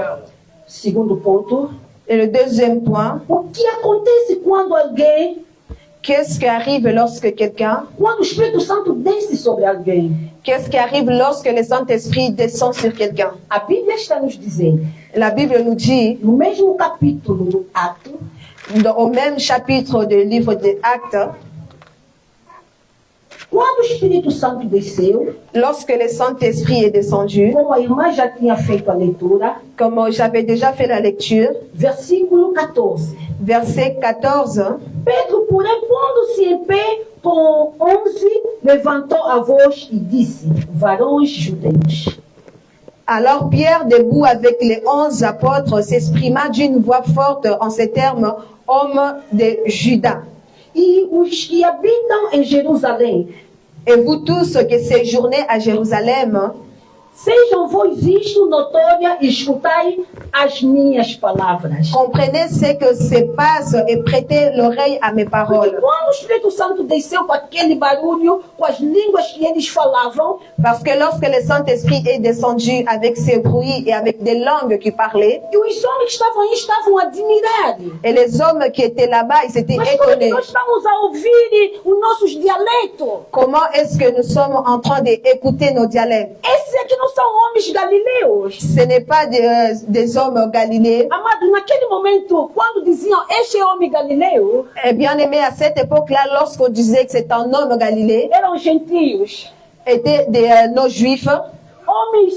J: Segundo ponto.
C: Et le deuxième point,
J: o que acontece quando alguém,
C: qu'est-ce qui arrive lorsque quelqu'un,
J: quando o Espírito Santo desce sobre alguém?
C: qu'est-ce qui arrive lorsque le Saint-Esprit descend sur quelqu'un?
J: A Bíblia está nos dizendo,
C: La Bible nous dit,
J: no mesmo capítulo do Atos,
C: au même chapitre du livre des Actes,
J: quando o Espírito Santo desceu,
C: lorsque le Saint-Esprit est descendu,
J: como a irmã já tinha feito a leitura,
C: comme j'avais déjà fait la lecture,
J: versículo 14.
C: verset 14,
J: Pedro, porém, pondo-se em pé com 11, levantou a voz e disse, varões judeus.
C: alors Pierre, debout avec les 11 apôtres, s'exprima d'une voix forte en ces termes, hommes de Juda.
J: E os que habitam em Jerusalém,
C: Et vous tous qui séjournez à Jérusalem,
J: sejam vós isto notória e escutai as minhas palavras.
C: comprenez ce que se passe et prêtez l'oreille à mes
J: Porque
C: paroles.
J: quando o Espírito Santo desceu com aquele barulho, com as línguas que eles falavam,
C: Parce que lorsque le Saint-Esprit est descendu avec ses bruits et avec des langues qui parlaient,
J: e os homens que estavam aí estavam admirados.
C: et les hommes qui étaient là-bas, ils étaient
J: Mas como é que
C: étonnés.
J: nós estamos a ouvir os nossos dialetos?
C: Comment est-ce que nous sommes en train d'écouter nos dialectes?
J: Esses aqui não são homens galileus.
C: Ce n'est pas des hommes galiléens.
J: Amado, naquele momento, quando diziam este é homem galileu,
C: Et bien aimé, à cette époque-là, lorsqu'on disait que c'est un homme galilée,
J: eram gentios.
C: étaient nos juifs,
J: Homens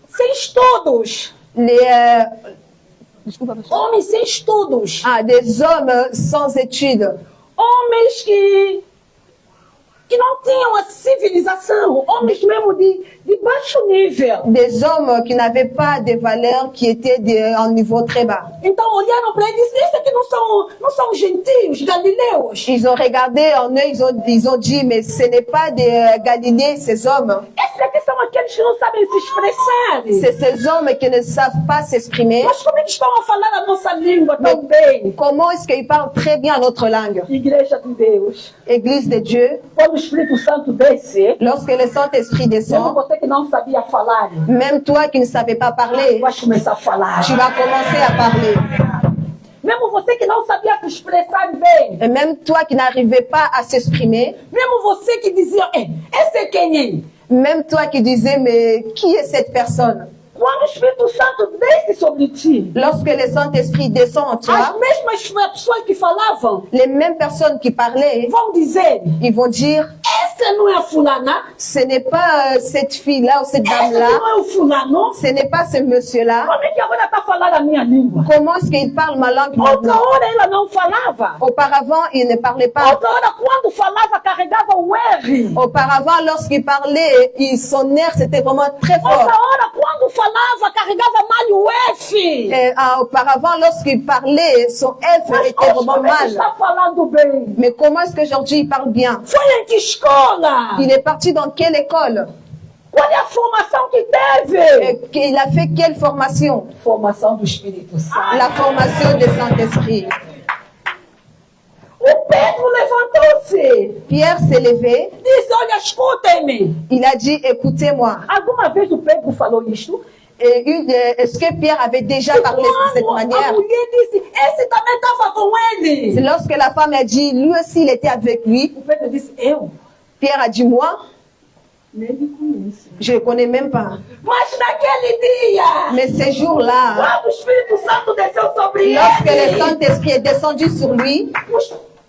J: sem estudos. Homens sem estudos.
C: Des hommes sans études.
J: Homens que não tinham a civilização. Homens mesmo de baixo nível.
C: Des hommes qui n'avaient pas des valeurs, qui étaient en niveau très bas.
J: Então olharam para ele e disseram, esses aqui não são gentios, galileus.
C: Ils ont regardé en eux, ils ont dit, mais ce n'est pas des Galiléens, ces hommes.
J: Esses aqui são aqueles que não sabem se expressar.
C: C'est ces hommes qui ne savent pas s'exprimer.
J: Mas como é que estão a falar a nossa língua tão bem?
C: Comment est-ce qu'ils parlent très bien notre langue?
J: Igreja de Deus.
C: Église de Dieu.
J: Quando o Espírito Santo desce,
C: lorsque le Saint-Esprit descend,
J: você que não sabia falar,
C: même toi qui ne savais pas parler,
J: vai começar a falar.
C: Tu vas commencer à parler.
J: Mesmo você que não sabia se expressar bem,
C: et même toi qui n'arrivais pas à s'exprimer,
J: mesmo você que dizia, esse é quem é?
C: Même toi qui disais, mais qui est cette personne?
J: Quando o Espírito Santo desce sobre ti,
C: lorsque le Saint-Esprit descend en toi,
J: as mesmas pessoas que falavam,
C: les mêmes personnes qui parlaient,
J: vão dizer,
C: ils vont dire,
J: essa não é a fulana,
C: ce n'est pas cette fille-là ou cette dame-là,
J: não é o fulano,
C: ce n'est pas ce monsieur-là.
J: Como é que agora está falando a minha língua?
C: Comment est-ce qu'il parle ma langue
J: Outra
C: maintenant?
J: hora ela não falava.
C: Auparavant, il ne parlait pas.
J: Outra hora quando falava carregava o R.
C: Auparavant, lorsqu'il parlait, son air c'était vraiment très fort.
J: Outra hora quando falava carregava mal o F.
C: Et, auparavant, lorsqu'il parlait, son F était vraiment mal.
J: Está falando bem.
C: Mais comment est-ce qu'aujourd'hui il parle bien?
J: Foi em que escola?
C: Il est parti dans quelle école?
J: Qual é a formação que teve?
C: Il a fait quelle formation?
J: Formação do Espírito Santo.
C: La formation du Saint-Esprit.
J: O Pedro levantou-se.
C: Pierre s'est levé.
J: Disse, olha, escutem-me.
C: Il a dit, écoutez-moi.
J: Alguma vez o Pedro falou isto?
C: Est-ce que Pierre avait déjà parlé de cette manière?
J: A mulher disse, esse também estava com ele.
C: C'est lorsque la femme a dit, lui aussi il était avec lui.
J: O Pedro disse, eu?
C: Pierre a dit, moi?
J: Nem me conheço.
C: Je ne connais même pas.
J: Mas naquele dia,
C: mais ces jours-là,
J: quando o Espírito Santo desceu sobre
C: lorsque
J: ele,
C: le Saint-Esprit est descendu sur lui,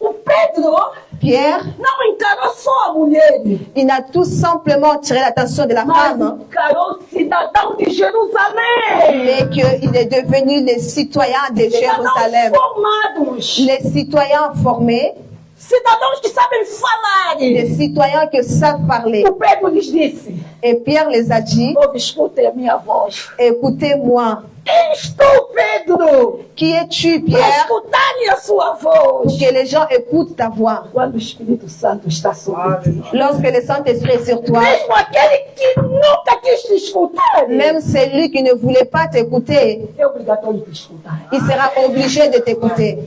J: o Pedro
C: Pierre
J: não encarou só a mulher.
C: Il n'a tout simplement attiré l'attention de la femme,
J: encarou o cidadão de Jerusalém.
C: Mais qu'il est devenu les citoyens de Jérusalem.
J: Formados.
C: Les citoyens formés.
J: Cidadãos que sabem falar.
C: Les citoyens qui savent parler.
J: O Pedro lhes disse.
C: Et Pierre les a dit.
J: Escutez a minha voz.
C: Écoutez-moi.
J: Quem estou, Pedro?
C: Qui es-tu, Pierre?
J: Escutarem a sua voz.
C: Pour que les gens écoutent ta voix.
J: Quando o Espírito Santo está sobre ti.
C: Lorsque le Saint-Esprit est sur toi.
J: Mesmo aquele que nunca quis te escutar.
C: Même celui qui ne voulait pas t'écouter.
J: É obrigatório te escutar.
C: Il sera obligé de t'écouter.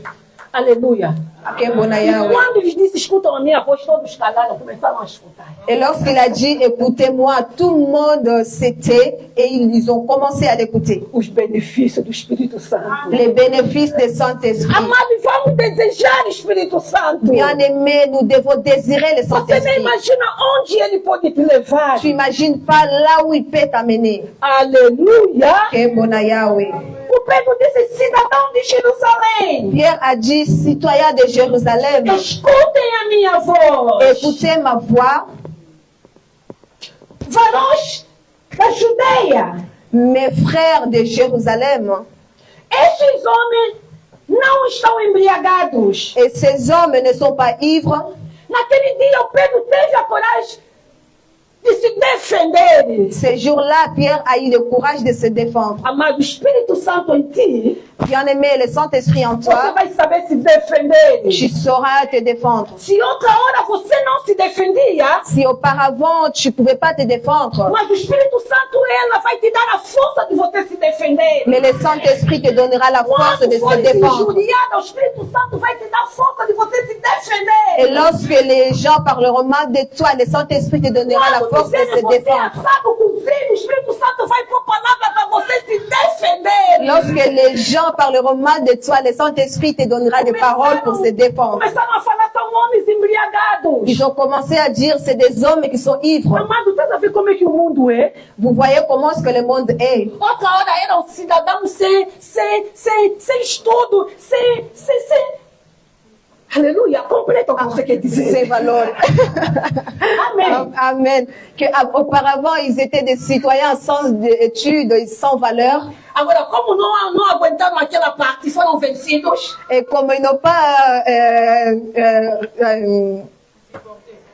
J: Aleluia. Quando eles disseram, escutam a minha voz, todos calaram, começaram a escutar.
K: Et lorsqu'il a dit, écoutez-moi, tout le monde s'était et ils ont commencé à l'écouter.
J: Os benefícios do Espírito Santo.
K: Les bénéfices du Saint-Esprit.
J: Amados, vamos desejar o Espírito Santo.
K: Bien-aimés, nous devons désirer le
J: Você nem
K: Saint-Esprit.
J: imagina onde ele pode te levar.
K: Tu n'imagines pas là où il peut t'amener.
J: Aleluia.
K: O
J: Pedro disse, cidadão de Jerusalém.
K: Pierre a dit, citoyens de Jérusalem,
J: escutem a minha voz.
K: Écoutez ma voix.
J: Varões da Judeia.
K: Mes frères de Jérusalem.
J: Estes homens não estão embriagados.
K: Et ces hommes ne sont pas ivres.
J: Naquele dia, o Pedro teve a coragem de se defender.
K: Ce jour-là, Pierre a eu le courage de se défendre.
J: Amado, o Espírito Santo em ti.
K: Bien-aimé, le Saint-Esprit en toi.
J: Você vai saber se defender.
K: Tu sauras te défendre.
J: Se outra hora você não se defendia.
K: Si auparavant tu pouvais pas te défendre.
J: Mas o Espírito Santo ela vai te dar a força de você se defender.
K: Mais le Saint-Esprit te donnera la force de se défendre.
J: O Espírito Santo vai te dar força de você se defender.
K: Et lorsque les gens parleront mal de toi, le Saint-Esprit te donnera la force de se défendre.
J: O Espírito Santo vai pôr palavra para você se defender.
K: Lorsque les gens parleront mal de toi, le Saint-Esprit te donnera des paroles pour se défendre.
J: Começaram a falar, são homens embriagados.
K: Ils ont commencé à dire, c'est des hommes qui sont ivres.
J: Amado, tá a ver como é que o mundo é?
K: Vous voyez comment est-ce que le monde est.
J: Outra hora era um cidadão sem estudo, sem Aleluia, complète encore ce qu'il disait.
K: C'est valeur.
J: Amen.
K: Amen. Que auparavant ils étaient des citoyens sans études, sans valeur.
J: Agora, como não aguentaram aquela parte, foram vencidos.
K: Et comme ils n'ont pas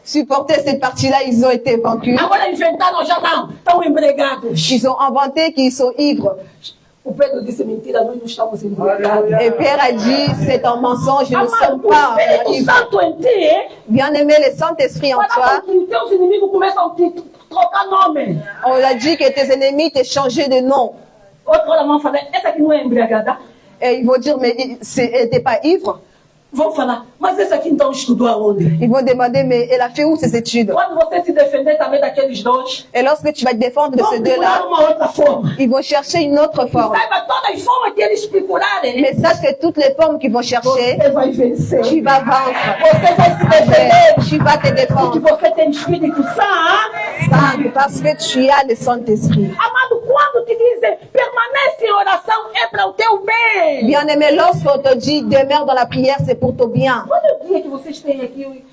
K: supporté cette partie-là, ils ont été vaincus.
J: Agora inventaram já não, estão embriagados.
K: Ils ont inventé qu'ils sont ivres.
J: O Pedro disse, mentira, nós não estamos embriagados.
K: Et Pierre a dit, c'est un mensonge, nous ne sommes pas ivres. Bien-aimé, le Saint-Esprit en toi.
J: Teus inimigos começam a te trocar nome.
K: On a dit que tes ennemis t'aient changé de nom.
J: Outra hora vão falar, essa aqui não é embriagada.
K: Et ils vont dire, mais t'es pas ivre.
J: Vão falar, mas essa aqui então estudou aonde?
K: Ils vont demander, mais elle a fait où ses études?
J: Quando você se defender também daqueles dois,
K: et lorsque tu vas te défendre de ces deux-là, ils vont chercher une autre forme.
J: Saiba todas as formas que eles procurarem.
K: Mais sache que toutes les formes qu'ils vont chercher,
J: você vai vencer.
K: Tu vas vaincre.
J: Você vai se defender.
K: Tu vas te défendre.
J: Porque você tem Espírito Santo.
K: Parce que tu as le Saint-Esprit.
J: Amado, quando te dizem permanece em oração, é para o teu bem.
K: Bien-aimé, lorsqu'on te dit demeure dans la prière, c'est pour ton bien.
J: Quando é o dia que vocês têm aqui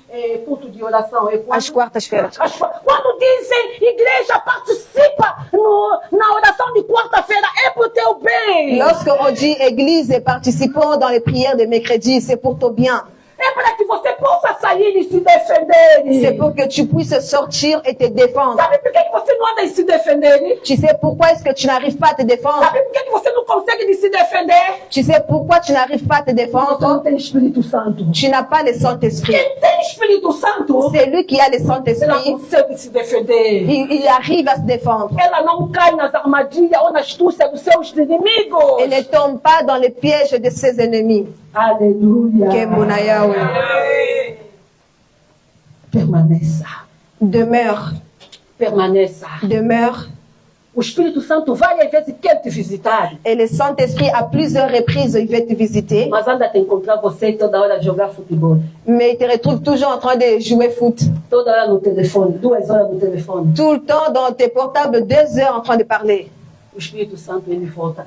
J: culto de oração?
K: Às quartas-feiras.
J: Quando dizem igreja participa na oração de quarta-feira, é para o teu bem.
K: Lorsqu'on dit église participons dans les prières de mercredi, c'est pour ton bien.
J: É para que você possa sair e se defender.
K: C'est pour que tu puisses sortir et te défendre.
J: Sabe por que você não anda e se defender?
K: Tu sais pourquoi est-ce que tu n'arrives pas à te défendre?
J: Sabe por que você não consegue de se defender?
K: Tu sais pourquoi tu n'arrives pas à te défendre?
J: Você não tem Espírito Santo.
K: Tu n'as pas le Saint-Esprit.
J: Quem tem Espírito Santo,
K: c'est lui qui a le Saint-Esprit.
J: Ela consegue se defender.
K: Il arrive à se défendre.
J: Ela não cai nas armadilhas ou na astúcia dos seus inimigos.
K: Elle ne tombe pas dans les pièges de ses ennemis.
J: Aleluia. Permaneça.
K: Demeure.
J: Permaneça.
K: Demeure.
J: O Espírito Santo várias vezes quer te visitar.
K: Et le Saint-Esprit à plusieurs reprises il veut te visiter.
J: Mas anda te encontrar você e toda hora jogar futebol.
K: Mais il te retrouve toujours en train de jouer foot.
J: Toda hora no telefone, 2 horas no telefone.
K: Tout le temps dans tes portables, 2 heures en train de parler.
J: O Espírito Santo ele volta.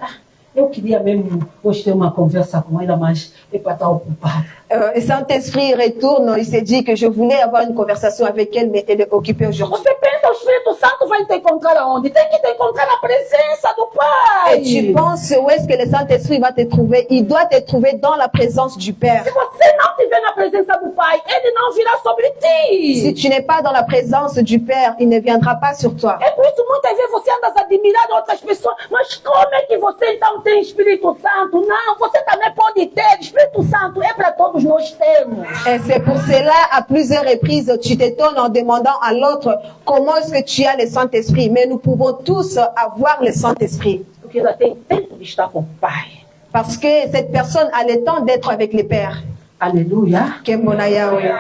J: Eu queria mesmo hoje ter uma conversa com ela, mas é para estar ocupada.
K: Le Saint-Esprit retourne, il s'est dit que je voulais avoir une conversation avec elle, mais elle est occupée aujourd'hui.
J: Você pensa, o Espírito Santo vai te encontrar aonde? Tem que te encontrar na presença do Pai.
K: Et tu penses où est-ce que le Saint-Esprit va te trouver? Il doit te trouver dans la présence du Père.
J: Se você não estiver na presença do Pai, ele não virá sobre ti.
K: Si tu n'es pas dans la présence du Père, il ne viendra pas sur toi.
J: É por isso muitas vezes você anda admirando outras pessoas, mas como é que você então tem Espírito Santo? Não, você também pode ter. Espírito Santo é para todos nós termos.
K: Et c'est pour cela, à plusieurs reprises, tu t'étonnes en demandant à l'autre comment est-ce que tu as le Saint-Esprit. Mais nous pouvons tous avoir le Saint-Esprit.
J: Porque ela tem tempo de estar com o Pai.
K: Parce que cette personne a le temps d'être avec les pères.
J: Aleluia.
K: Kembona Yahweh.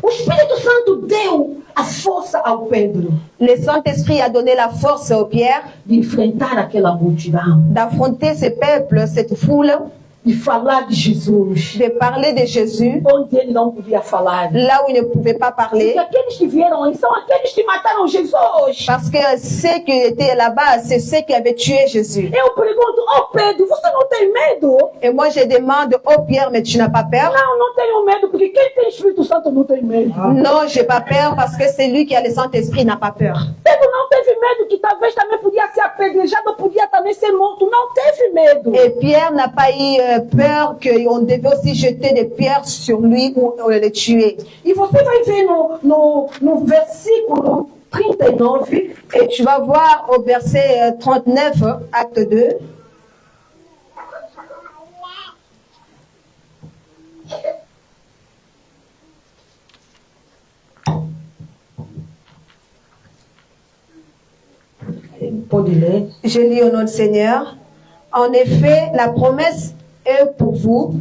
J: O Espírito Santo deu a força ao Pedro
K: Le Saint-Esprit a donné la force aux Pierre
J: de enfrentar aquela multidão,
K: d'affronter ce peuple, cette foule,
J: de falar de Jesus,
K: de parler de Jésus
J: onde ele não podia falar.
K: là où il ne pouvait pas parler.
J: E aqueles que vieram aí são aqueles que mataram Jesus.
K: Parce que ceux qui étaient là-bas, c'est ceux qui avaient tué Jésus.
J: Eu pergunto, Pedro, você não tem medo?
K: Et moi je demande, oh Pierre, mais tu n'as pas peur?
J: Não, não tenho medo, porque quem tem Espírito Santo não tem medo.
K: Non, j'ai pas peur parce que celui qui a le Saint-Esprit n'a pas peur.
J: Pedro não teve medo que talvez também podia ser apedrejado, podia também ser morto. Não teve medo.
K: Et Pierre n'a pas eu peur qu'on devait aussi jeter des pierres sur lui ou le tuer.
J: E você vai ver no versículo 39.
K: Et tu vas voir au verset 39, acte 2. Je lis au nom du Seigneur. En effet, la promesse est pour vous,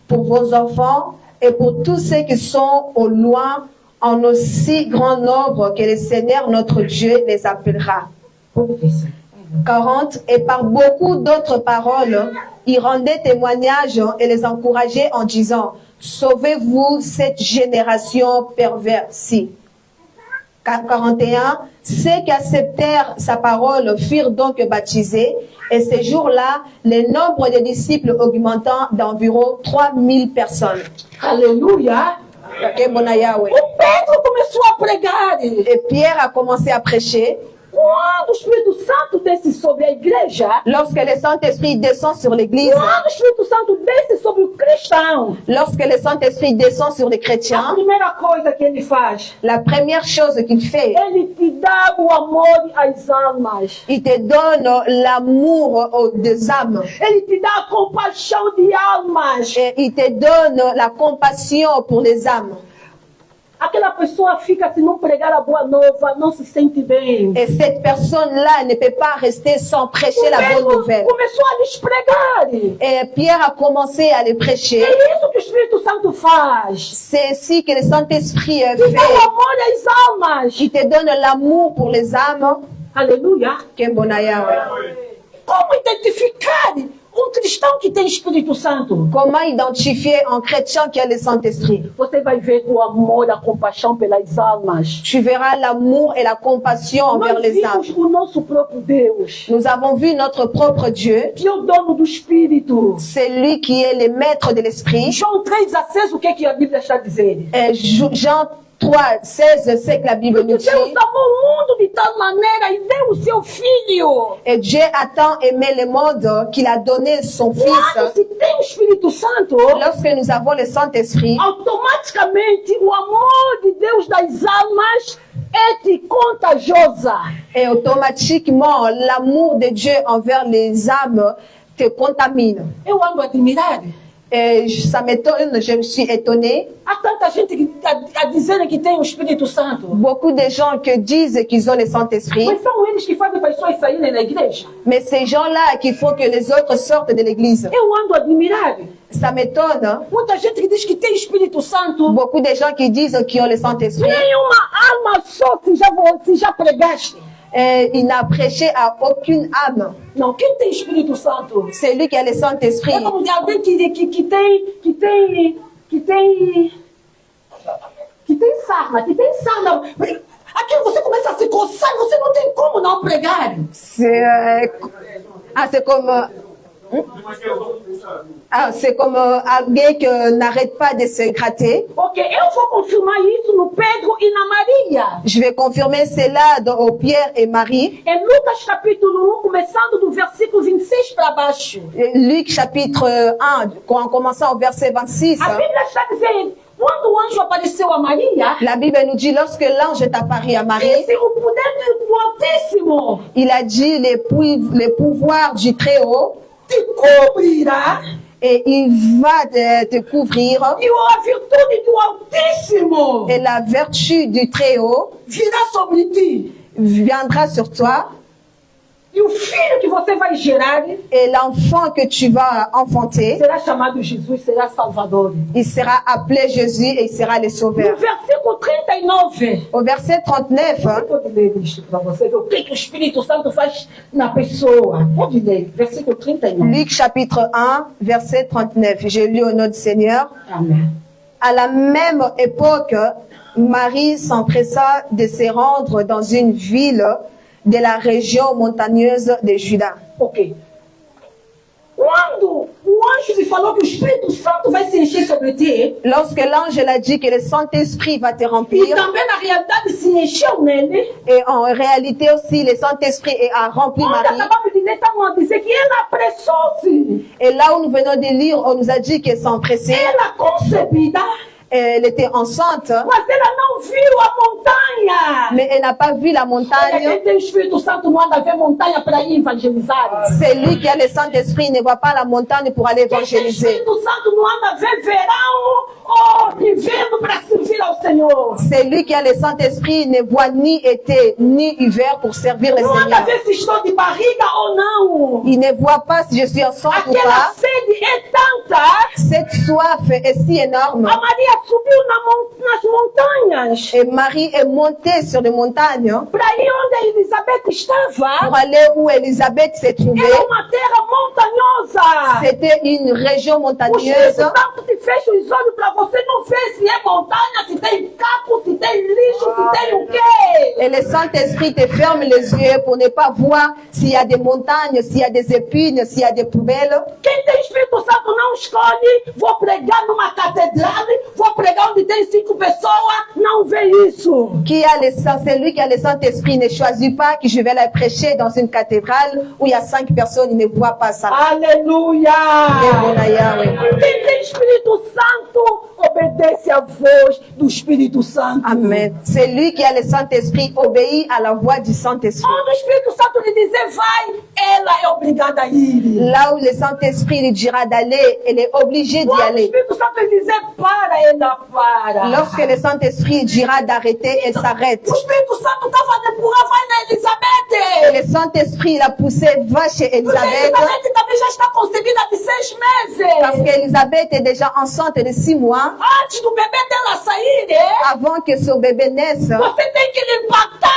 K: pour vos enfants et pour tous ceux qui sont au loin, en aussi grand nombre que le Seigneur notre Dieu les appellera. 40. Et par beaucoup d'autres paroles, il rendait témoignage et les encourageait en disant, sauvez-vous cette génération perversie. 41. Ceux qui acceptèrent sa parole furent donc baptisés, et ce jour-là, le nombre de disciples augmentant d'environ 3000 personnes.
J: Alléluia.
K: O
J: Pedro começou a pregar.
K: Et Pierre a commencé à prêcher.
J: Quando o Espírito Santo desce sobre a igreja,
K: lorsque le Saint-Esprit descend sur l'église,
J: quando o Espírito Santo desce sobre o cristão,
K: lorsque le Saint-Esprit descend sur les chrétiens,
J: a primeira coisa que ele faz,
K: la première chose qu'il fait,
J: ele te dá o amor às almas.
K: Il te donne l'amour des âmes.
J: Ele te dá a compaixão de almas.
K: Et il te donne la compassion pour les âmes.
J: Aquela pessoa fica, se não pregar a boa nova, não se sente bem.
K: Et cette personne-là ne peut pas rester sans prêcher la bonne nouvelle.
J: Começou a lhes pregar.
K: Et Pierre a commencé à les prêcher.
J: É isso que o Espírito Santo faz.
K: C'est ainsi que le Saint-Esprit fait.
J: Te dá o amor às almas.
K: Il te donne l'amour pour les âmes.
J: Aleluia.
K: Como
J: identificar cristão que tem Espírito Santo?
K: Comment identifier un chrétien qui a le Saint-Esprit?
J: Você vai ver o amor, a compaixão pelas almas.
K: Tu verras l'amour et la compassion envers les âmes.
J: Nós vimos o nosso próprio Deus.
K: Nous avons vu notre propre Dieu.
J: Que é o dono do Espírito.
K: C'est lui qui est le maître de l'Esprit.
J: João 3,16, o que a Bíblia está dizendo?
K: Jean 3,16, c'est que la Bible nous dit.
J: Deus amou o mundo de tal maneira e deu o seu filho.
K: Et Dieu a tant aimé le monde qu'il a donné son Fils.
J: Quando se tem o Espírito Santo,
K: lorsque nous avons le Saint-Esprit,
J: automaticamente o amor de Deus das almas é contagiosa.
K: Et automatiquement, l'amour de Dieu envers les âmes te contamine.
J: Eu ando admirado.
K: Et ça m'étonne, je me suis étonnée.
J: Há tanta gente a dizer que tem o Espírito Santo.
K: Beaucoup de gens qui disent qu'ils ont le Saint-Esprit.
J: Mas são eles que fazem pessoas saírem da igreja.
K: Mais ces gens-là qui font que les autres sortent de l'église.
J: Eu ando admirado.
K: Ça m'étonne.
J: Muita gente que diz que tem Espírito Santo.
K: Beaucoup de gens qui disent qu'ils ont le Saint-Esprit.
J: Nenhuma alma só se já pregaste.
K: Et il n'a prêché à aucune âme.
J: Não, quem tem Espírito Santo?
K: C'est lui qui a le Saint-Esprit.
J: É como de alguém que tem sarna, Aqui você começa a se coçar, você não tem como não pregar.
K: C'est comme... c'est comme alguém que n'arrête pas de se gratter.
J: Ok, eu vou confirmar isso no Pedro e na Maria.
K: Je vais confirmer cela au Pierre et Marie.
J: Em Lucas capítulo 1, começando do versículo 26 para baixo.
K: Luc chapitre 1, en commençant au verset 26.
J: A Bíblia está dizendo, quando o anjo apareceu a Maria,
K: la Bible nous dit lorsque l'ange est apparu à Marie,
J: disse o poder do Altíssimo.
K: Il a dit les pouvoirs du Très-Haut
J: te cobrirá.
K: Et il va te couvrir.
J: E a virtude do Altíssimo.
K: Et la vertu du Très-Haut
J: virá sobre ti.
K: Viendra sur toi.
J: E o filho que você vai gerar
K: Et l'enfant que tu vas enfanter,
J: será chamado Jesus, será Salvador.
K: il sera appelé Jésus et il sera le
J: No
K: sauveur.
J: versículo 39,
K: Au verset 39,
J: você pode ler isso para você, ver o que o Espírito Santo faz na pessoa. Pode ler, versículo 39.
K: Luc chapitre 1, verset 39. J'ai lu au nom du Seigneur.
J: Amém.
K: À la même époque, Marie s'empressa de se rendre dans une ville de la région montagneuse de Juda.
J: Ok. Quando o anjo lhe falou que o Espírito Santo vai se encher sobre ti,
K: Lorsque l'ange l'a dit que le Saint-Esprit va te
J: e
K: remplir,
J: também na realidade se encheu nele,
K: et en réalité aussi le Saint-Esprit a rempli
J: onde
K: Marie.
J: acabamos de ler, estamos a dizer que ela apressou-se,
K: Et là où nous venons de lire, on nous a dit qu'elle s'empressait,
J: ela concebida,
K: elle était enceinte,
J: mas ela não viu a montanha.
K: mais elle n'a pas vu la
J: Olha,
K: montagne.
J: quem tem o Espírito Santo não anda a ver montanha para ir evangelizar.
K: Celui qui a le Saint-Esprit ne voit pas la montagne pour aller
J: Quem tem o
K: évangéliser.
J: Espírito Santo não anda a ver verão ou inverno para servir ao Senhor.
K: Celui qui a le Saint-Esprit ne voit ni été ni hiver pour servir le
J: Não anda a
K: Seigneur.
J: ver se estou de barriga ou não.
K: Il ne voit pas si je suis enceinte ou
J: Aquela
K: pas.
J: sede é tanta.
K: Cette soif est si énorme.
J: A Maria subiu nas montanhas.
K: Et Marie est montée sur les montagnes
J: Para ir onde Elizabeth
K: pour
J: estava.
K: aller où Élisabeth s'est trouvée.
J: Era uma terra montanhosa.
K: C'était une région
J: O Espírito
K: montagneuse.
J: Santo te fecha os olhos para você não ver se é montanha, se tem capo, se tem lixo, se tem o quê.
K: Et le Saint-Esprit te ferme les yeux pour ne pas voir s'il y a des montagnes, s'il y a des épines, s'il y a des poubelles.
J: Quem tem Espírito Santo não escolhe, vou pregar numa catedral, vou pregar onde tem 5 pessoas, não vê isso.
K: Qui a le Saint, celui qui a le Saint-Esprit ne choisit pas que je vais la prêcher dans une cathédrale où il y a 5 personnes, il ne voit pas ça.
J: Aleluia! Quem tem Espírito Santo obedece à voz do Espírito Santo.
K: Amen. Celui qui a le Saint-Esprit obéit à la voix du Saint-Esprit.
J: Quando o Espírito Santo lhe dizer vai, ela é obrigada a ir.
K: Là où le Saint-Esprit lui dira d'aller, elle est obligée d'y
J: Quando o
K: aller.
J: Espírito Santo lhe dizer para, ela para.
K: Lorsque le Saint-Esprit dira d'arrêter, elle s'arrête.
J: O Espírito Santo estava a empurrar, vai na
K: Et
J: Elizabeth.
K: le Saint-Esprit l'a poussé, va chez
J: Porque
K: Élisabeth.
J: Elizabeth também já está concebida de 6 meses.
K: Parce qu'Élisabeth est déjà enceinte de 6 mois.
J: Antes do bebê dela sair,
K: Avant que son bébé naisse,
J: você tem que lhe impactar.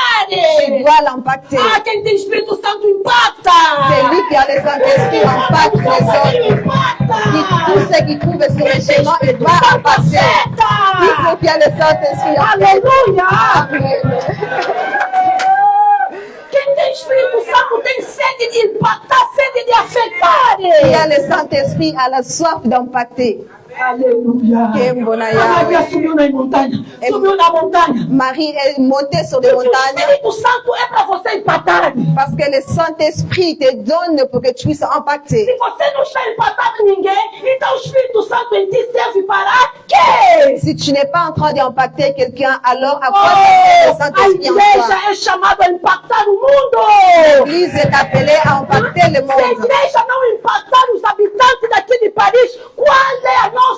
K: tu dois l'impacter.
J: Ah, quem tem Espírito Santo impacta.
K: C'est lui qui a le Saint-Esprit impacte les autres. Tout ce qui trouve sur le chemin, il doit impacter. Tout ce qui a le Saint-Esprit
J: Aleluia!
K: Amen.
J: Quem tem Espírito Santo tem sede de impactar, sede de afetar.
K: Qui a le Saint-Esprit a la soif d'impacter.
J: Aleluia!
K: Kembonaya.
J: A Maria subiu na montanha. Subiu na montanha.
K: Marie est montée sur les
J: Porque o
K: montagnes
J: Espírito Santo é para você impactar.
K: parce que le Saint-Esprit te donne pour que tu puisses impacter.
J: Se você não está impactando ninguém, então o Espírito Santo em ti serve para quê?
K: Si tu n'es pas en train d'impacter quelqu'un, alors à quoi ça
J: Oh,
K: sert le
J: a
K: Saint-Esprit en
J: igreja
K: toi?
J: é chamada a impactar o mundo.
K: L'Église est appelée à impacter le
J: Se a
K: monde.
J: igreja não impactar os habitantes daqui de Paris, qual é a nossa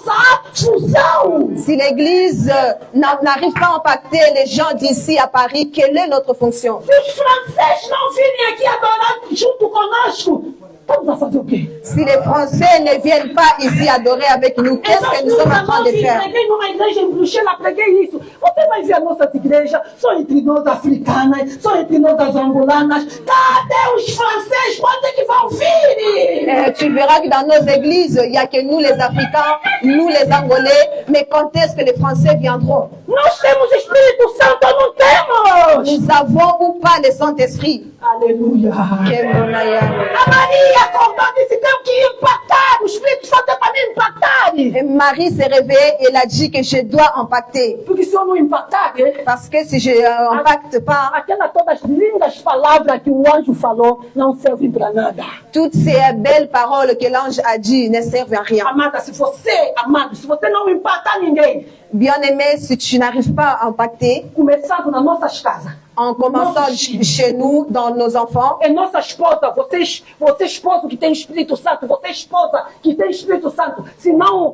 J: função?
K: Si l'Église n'arrive pas à impacter les gens d'ici à Paris, quelle est notre fonction?
J: Se os franceses não virem aqui adorar junto conosco, estamos a fazer o quê?
K: Si les Français ne viennent pas ici adorer avec nous, qu'est-ce que nous sommes en train de faire?
J: Preguei numa igreja em Bruxelas, preguei isso. Você vai ver a nossa igreja, só entre nós africanas, só entre nós as angolanas. Cadê os franceses? Quando é que vão vir?
K: Tu verras que dans nos églises, il n'y a que nous les Africains, nous les Angolais, mais quand est-ce que les Français viendront?
J: Nós temos Espírito Santo ou não temos?
K: Nous avons ou pas le Saint-Esprit?
J: Aleluia. A Maria acordou e disse, tenho que impactar. O Espírito Santo é para me impactar.
K: Et Marie s'est réveillée et elle a dit que je dois impacter.
J: Porque se eu não impactar,
K: Parce que si je impacte pas,
J: aquelas todas lindas palavras que o anjo falou não servem para nada.
K: toutes ces belles paroles que l'ange a dit ne servent à rien.
J: Amada, se você não impactar ninguém,
K: Bien-aimé, si tu n'arrives pas à impacter,
J: começando nas nossas casas,
K: en commençant chez nous, dans nos enfants,
J: é nossa esposa, você esposo que tem Espírito Santo, você esposa que tem Espírito Santo, se não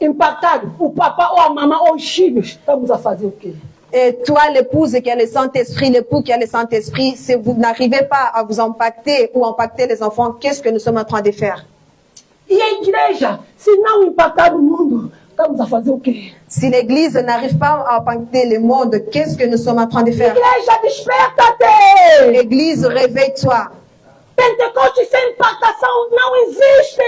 J: impactar o papá ou a mamãe ou os filhos, estamos a fazer o quê?
K: Et toi, l'épouse qui a le Saint-Esprit, l'époux qui a le Saint-Esprit, si vous n'arrivez pas à vous impacter ou impacter les enfants, qu'est-ce que nous sommes en train de faire?
J: E a igreja, se não impactar o mundo, estamos a fazer o quê?
K: Si l'Église n'arrive pas à impacter le monde, qu'est-ce que nous sommes en train de faire?
J: Igreja, desperta-te!
K: Église, réveille-toi.
J: Pentecoste sem impactação não existe!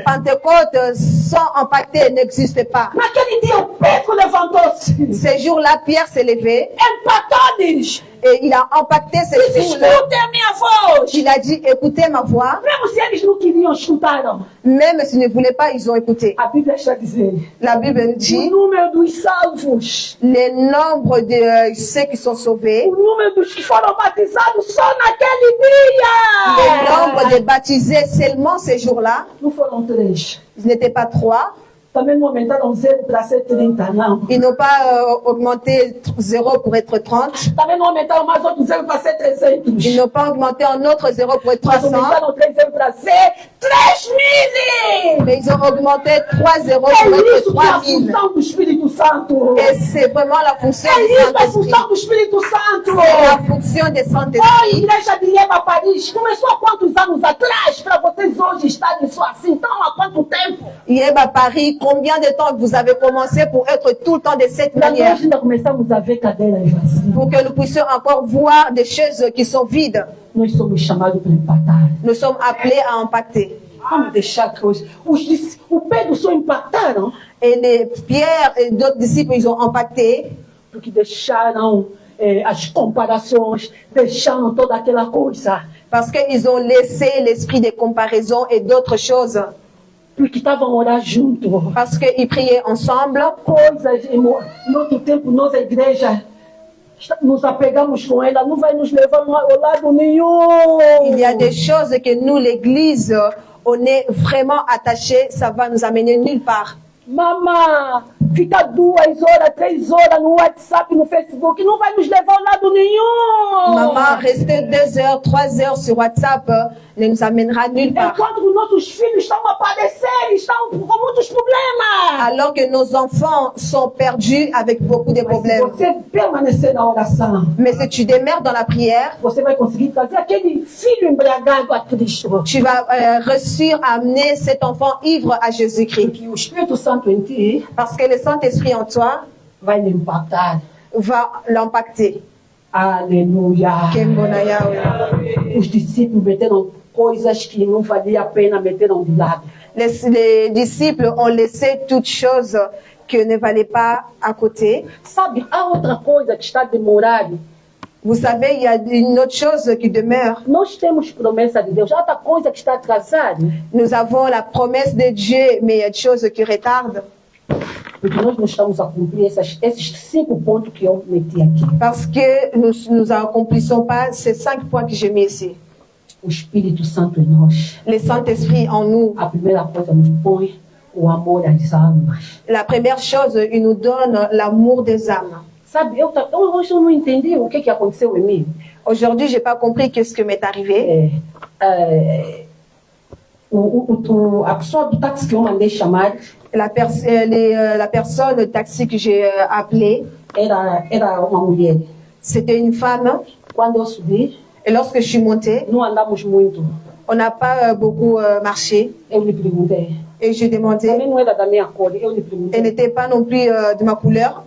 K: Pentecôte sans impacter n'existe pas.
J: Naquele dia o Pedro levantou-se.
K: Ce jour-là, Pierre s'est levé.
J: Impactados!
K: Et il a impacté ces jours-là.
J: Escutem a minha voz!
K: Il a dit, écoutez ma voix.
J: Mesmo se eles não queriam, escutaram.
K: Même s'ils ne voulaient pas, ils ont écouté.
J: A Bíblia está dizendo.
K: La Bible dit.
J: O número dos salvos.
K: Le nombre de ceux qui sont sauvés.
J: O número dos que foram batizados só naquele dia.
K: Le nombre de baptisés seulement ces jours-là.
J: Não foram 3.
K: Ils n'étaient pas 3.
J: Também não aumentaram 0 para ser 30, não.
K: Ils n'ont pas augmenté 0 pour être 30.
J: Também não aumentaram mais outro 0 para ser 300.
K: Ils n'ont pas augmenté un autre 0 pour être 300.
J: Mas aumentaram 3 0 para ser 3.000.
K: Mais ils ont augmenté 3 0 pour être 3000.
J: É a função do Espírito Santo.
K: Et c'est vraiment la fonction
J: du
K: du
J: Saint-Esprit. É a função do Espírito Santo.
K: C'est la fonction du Saint-Esprit.
J: Oh, igreja de Lema Paris, começou há quantos anos atrás para vocês hoje estarem só assim? Então, há quanto tempo?
K: Lema Paris, combien de temps vous avez commencé pour être tout le temps de cette manière? Pour que nous puissions encore voir des choses qui sont vides.
J: Nós somos chamados para impactar.
K: Nous sommes appelés à impacter.
J: Vamos deixar que o Pedro só impactaram.
K: Et les Pierre et d'autres disciples, ils ont impacté.
J: Porque deixaram as comparações, deixaram toda aquela coisa.
K: Parce qu'ils ont laissé l'esprit des comparaisons et d'autres choses.
J: Porque estavam orando junto.
K: Parce qu'ils priaient ensemble.
J: Coisas, no outro tempo, nós, a igreja, nos apegamos com ela, não vai nos levar ao lado nenhum.
K: Il y a des choses que nous, l'Église, on est vraiment attachés, ça va nous amener nulle part.
J: Mama, fica 2 horas, 3 horas no WhatsApp, no Facebook, não vai nos levar ao lado nenhum.
K: Maman, rester 2 heures, 3 heures sur WhatsApp ne nous amènera nulle part.
J: Enquanto os nossos filhos estão a padecer, estão com muitos problemas.
K: Alors que nos enfants sont perdus avec beaucoup de problèmes.
J: Mas se você permanecer na oração,
K: mais si tu demeures dans la prière,
J: você vai conseguir trazer aquele filho embriagado a Cristo.
K: Tu vas réussir à amener cet enfant ivre à Jésus-Christ.
J: Porque o Espírito Santo em ti,
K: parce que le Saint-Esprit en toi,
J: vai l'impactar.
K: Va l'impacter.
J: Aleluia. Os discípulos meteram coisas que não valia a pena, meteram de lado.
K: Les disciples ont laissé toutes choses que ne valaient pas à côté.
J: Sabe, há outra coisa que está demorada.
K: Vous savez, il y a une autre chose qui demeure.
J: Nós temos promessa de Deus. Há outra coisa que está atrasada.
K: Nous avons la promesse de Dieu, mais il y a des choses qui retardent.
J: Porque nós não estamos a cumprir esses 5 pontos que eu meti aqui.
K: Parce que nous accomplissons pas ces 5 points que j'ai mis ici.
J: O Espírito Santo em nós.
K: Le Saint-Esprit en nous.
J: A primeira coisa nos põe o amor às almas.
K: La première chose, il nous donne l'amour des âmes.
J: Sabe, hoje eu não entendi o que aconteceu em mim.
K: Aujourd'hui, j'ai pas compris qu'est-ce que m'est arrivé.
J: A pessoa do táxi que eu mandei chamar.
K: La personne de taxi que j'ai appelée.
J: Era uma mulher.
K: C'était une femme.
J: Quando eu subi.
K: Et lorsque je suis montée.
J: Não andamos muito.
K: On n'a pas beaucoup marché.
J: Eu lhe perguntei.
K: Et j'ai demandé.
J: Também não era da minha cor. Eu lhe perguntei.
K: Elle n'était pas non plus de ma couleur.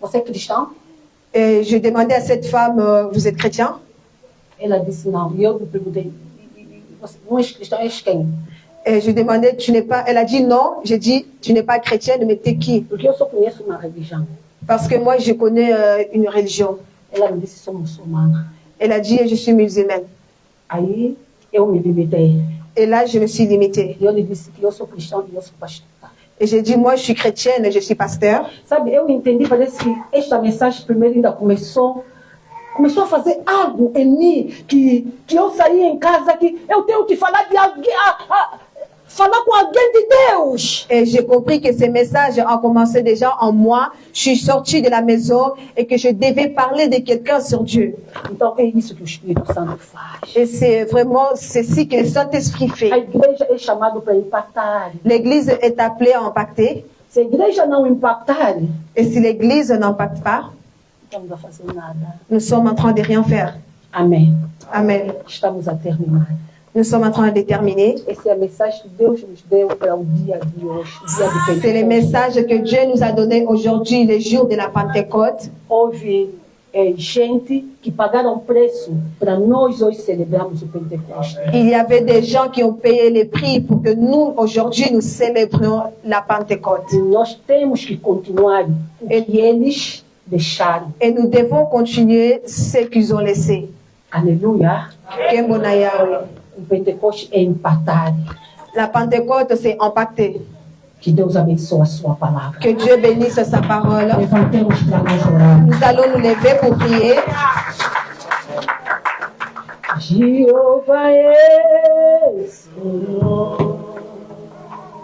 J: Você é cristão?
K: Et j'ai demandé à cette femme, vous êtes chrétien?
J: Ela disse não. E eu lhe perguntei, você não é cristão, és quem?
K: Et je demandais, tu n'es pas. Elle a dit non. J'ai dit, tu n'es pas chrétienne, mais t'es qui?
J: Porque eu só conheço uma religião.
K: Parce que moi, je connais une religion.
J: Ela me disse, sou muçulmana.
K: Elle a dit, je suis musulmane.
J: Aí eu me limitei.
K: Et là, je me suis limitée.
J: E eu lhe disse que eu sou cristão e eu sou pastor.
K: Et j'ai dit, moi, je suis chrétienne et je suis pasteur.
J: Sabe, eu entendi, parece que esta mensagem primeiro ainda começou a fazer algo em mim, que eu saí em casa, que eu tenho que falar de alguém, falar com alguém de Deus.
K: Et j'ai compris que ces messages ont commencé déjà en moi. Je suis sortie de la maison et que je devais parler de quelqu'un sur Dieu.
J: Então é isso que o Espírito Santo faz.
K: Et c'est vraiment ceci que le Saint-Esprit fait.
J: A igreja é chamada para impactar.
K: L'église est appelée à impacter.
J: Se a igreja não impactar,
K: Et si l'Église n'impacte pas, nous sommes en train de rien faire.
J: Amen.
K: Amen.
J: Estamos a terminar.
K: Nous sommes en train de terminer.
J: Esse é a mensagem que Deus nos deu para o dia de hoje, dia de Pentecostes.
K: C'est le message que Dieu nous a donné aujourd'hui, le jour de la Pentecôte.
J: Houve gente que pagaram preço para nós hoje celebrarmos o Pentecostes.
K: Il y avait des gens qui ont payé le prix pour que nous, aujourd'hui, nous célébrions la Pentecôte.
J: E nós temos que continuar o que eles deixaram.
K: Et nous devons continuer ce qu'ils ont laissé.
J: Aleluia. O Pentecostes é impactar.
K: La Pentecôte, c'est impacter.
J: Que Deus abençoe a sua palavra.
K: Que Dieu bénisse sa parole.
J: Levantemos para nós orar.
K: Nous allons nous lever pour prier.
J: Jeová é Senhor.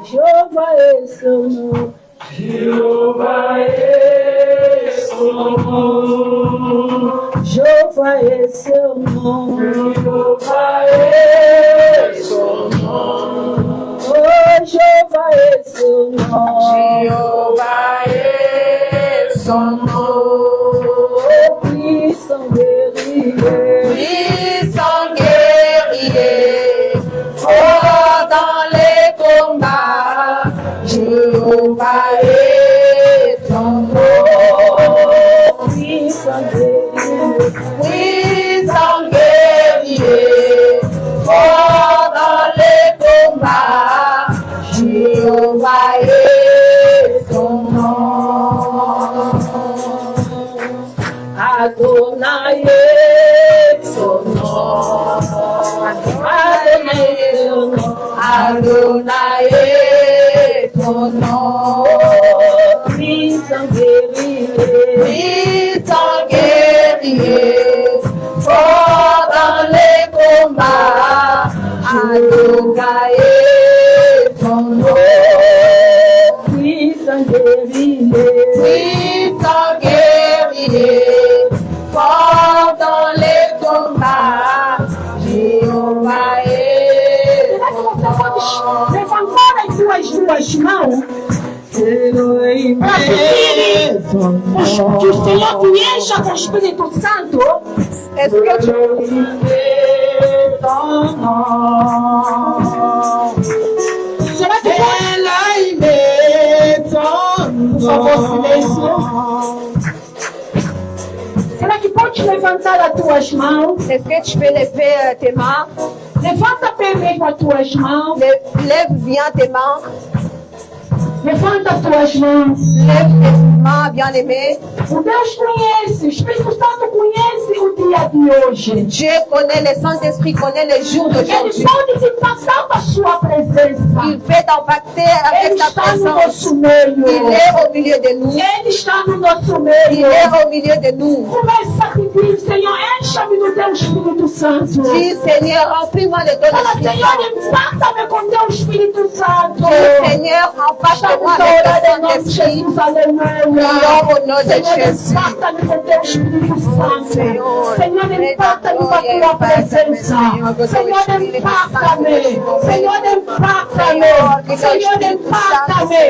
J: Jeová é Senhor.
G: Jeová é Senhor.
J: Jeová é Senhor.
G: Jeová é Senhor.
J: Oh, Jeová é Senhor.
K: Jeová é Senhor.
J: Puissant guerrier.
K: Puissant guerrier. Fort dans les combats. Jehovah est son nom.
J: Puissant guerrier.
K: Puissant guerrier. Fort dans les combats. Jehovah est son nom.
J: Adonai est son nom.
K: Adonai est son nom.
J: Puissant guerrier.
K: Puissant guerrier. Fort dans les combats. Adonai est son nom.
J: Puissant guerrier.
K: Puissant guerrier. Fort dans les combats. Jehovah est son nom.
J: Levantar as duas mãos. Que o Senhor te encha com o Espírito Santo.
K: Est-ce que tu
J: Será que por favor, silêncio. Será que pode levantar as tuas mãos?
K: Est-ce que tu peux lever tes mains?
J: Levanta bem mesmo as tuas mãos.
K: Lève bien tes mains.
J: Levanta as tuas mãos.
K: Lève tes mains, bien-aimé.
J: O Deus conhece, o Espírito Santo conhece o dia de hoje.
K: Dieu connaît, le Saint-Esprit connaît les jours
J: Ele
K: d'aujourd'hui.
J: pode te impactar com a sua presença.
K: Il peut t'impacter avec
J: Ele
K: sa
J: está no
K: présence.
J: nosso meio.
K: Il est au milieu de nous.
J: Ele está no nosso
K: Il
J: meio.
K: est au milieu de nous.
J: Começa a pedir, Senhor, encha-me do teu Espírito Santo.
K: Dis, Seigneur, remplis-moi de ton
J: Fala,
K: Esprit
J: Senhor,
K: Saint.
J: impacta-me com teu Espírito Santo.
K: Dis, Seigneur, impacte-moi
J: Estamos a
K: avec
J: orar
K: ton
J: em nome de
K: Saint-Esprit.
J: Jesus, aleluia.
K: Prions au nom de
J: Senhor,
K: Jésus.
J: impacta-me com teu Espírito Santo.
K: Senhor,
J: Senhor, impacta-me com a tua presença. Senhor, impacta-me. Senhor, impacta-me. Senhor, impacta-me.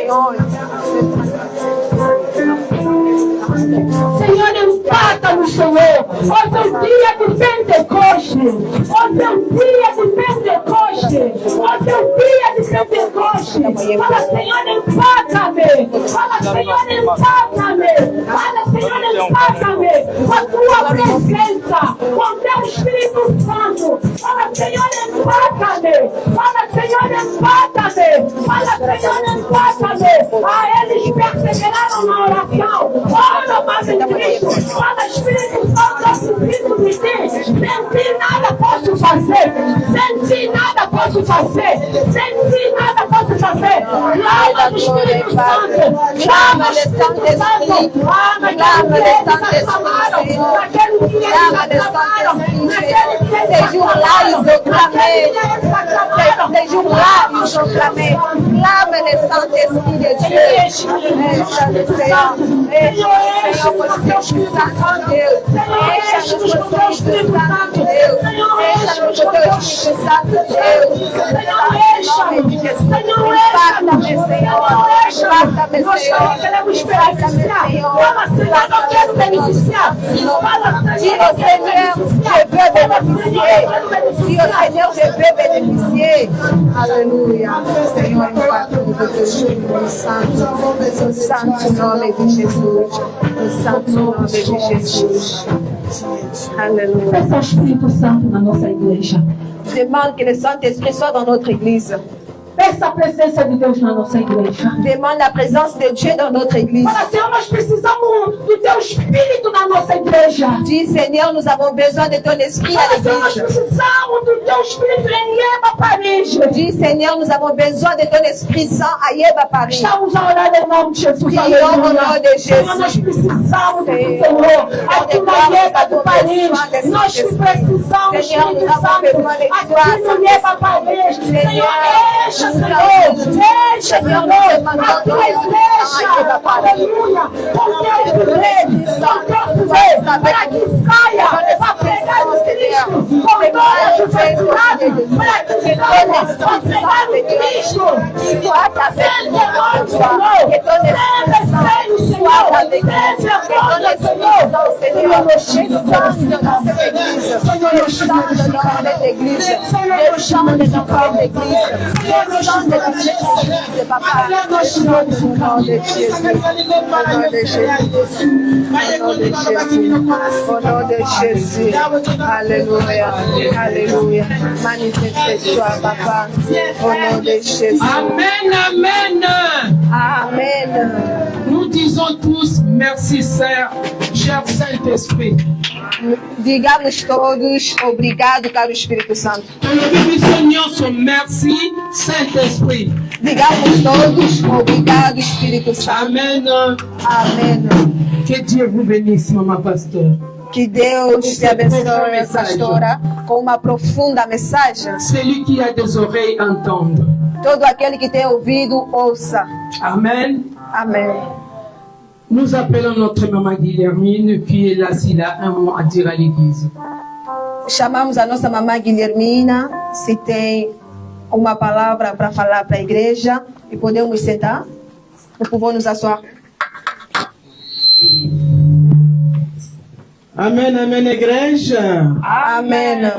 J: Senhor, empata-nos, Senhor. Hoje é o dia de Pentecoste. Hoje é o dia de Pentecoste. Hoje é o dia de Pentecoste. Fala, Senhor, empata-me. Fala, Senhor, empata-me. Fala, Senhor, empata-me. Com a tua presença, com o teu Espírito Santo. Fala, Senhor, empata-me. Fala, Senhor, empata-me. Fala, Senhor, empata-me. A eles perseveraram na oração. Ora, mas em Cristo, fala, Espírito Santo, eu preciso de ti. Sem ti nada posso fazer. Sem ti nada posso fazer. Sem ti nada posso fazer. Clama do Espírito Santo. Clama do Espírito Santo. Clama daquele que se aclamaram. Naquele dia eles aclamaram. Naquele dia eles aclamaram. Naquele dia eles aclamaram.
K: Ces jours-là, ils ont clamé. Clame le Saint-Esprit de Dieu. Encha-le, Seigneur. Encha-le, Senhor, com o teu Espírito Santo, Deus. Encha-nos com o teu Espírito Santo, Deus. Encha-nos com o teu Espírito Santo, Deus. Senhor, encha-nos. Impacta-me, Senhor.
J: Nós queremos beneficiar. Fala, Senhor, não quero beneficiar. Fala, Senhor,
K: Seigneur, je veux bénéficier. Alléluia. Seigneur, nous parlons de Dieu, le saint nom de Jesus. Le saint nom de Jesus. Alléluia.
J: Peça ao Espírito Santo na nossa igreja.
K: Demande que le Saint-Esprit soit dans notre église.
J: Peça a presença de Deus na nossa igreja.
K: Demande la présence de Dieu dans notre église.
J: Fala, Senhor, nós precisamos do teu Espírito na nossa igreja.
K: Dis, Seigneur, nous avons besoin de ton esprit à
J: Fala, Senhor, nós
K: l'église.
J: precisamos do teu Espírito em Yeba, Paris.
K: Dis, Seigneur, nous avons besoin de ton Esprit Saint à Yeba, Paris.
J: Estamos a orar em nome de Jesus.
K: Prions au nom de
J: Senhor, nós
K: Jésus.
J: precisamos do Senhor. Aqui na Yeba do Paris. Nós precisamos do Espírito Santo. Aqui no Yeba, Paris. Senhor, encha, Senhor. Encha, Senhor. A tua igreja. Aleluia. Com teu poder. Com teu poder. Para que saia. Para pregar o Cristo. Com toda a diversidade. Para que saia. Para pregar o Cristo.
K: Alléluia. Alléluia. Manifeste-toi, Papa. Au nom de Jésus.
E: Amen, amen.
K: Amen.
E: Nous disons tous merci, Seigneur, cher Saint-Esprit.
K: Digamos todos obrigado, caro Espírito Santo.
E: Merci, Saint-Esprit.
K: Digamos todos obrigado, Espírito Santo.
E: Amen.
K: Amen.
E: Que Dieu vous bénisse, Maman Pasteur.
K: Que Deus te abençoe, pastora, com uma profunda mensagem.
E: Celui qui a des oreilles entende.
K: Todo aquele que tem ouvido, ouça.
E: Amen.
K: Amen.
E: Nous appelons notre maman Guilhermine, puis elle a un mot à dire à l'église.
K: Chamamos a nossa mamã Guilhermina, se tem uma palavra para falar para a igreja, e podemos sentar? Nous pouvons nous asseoir.
A: Amen, amen, igreja.
K: Amen.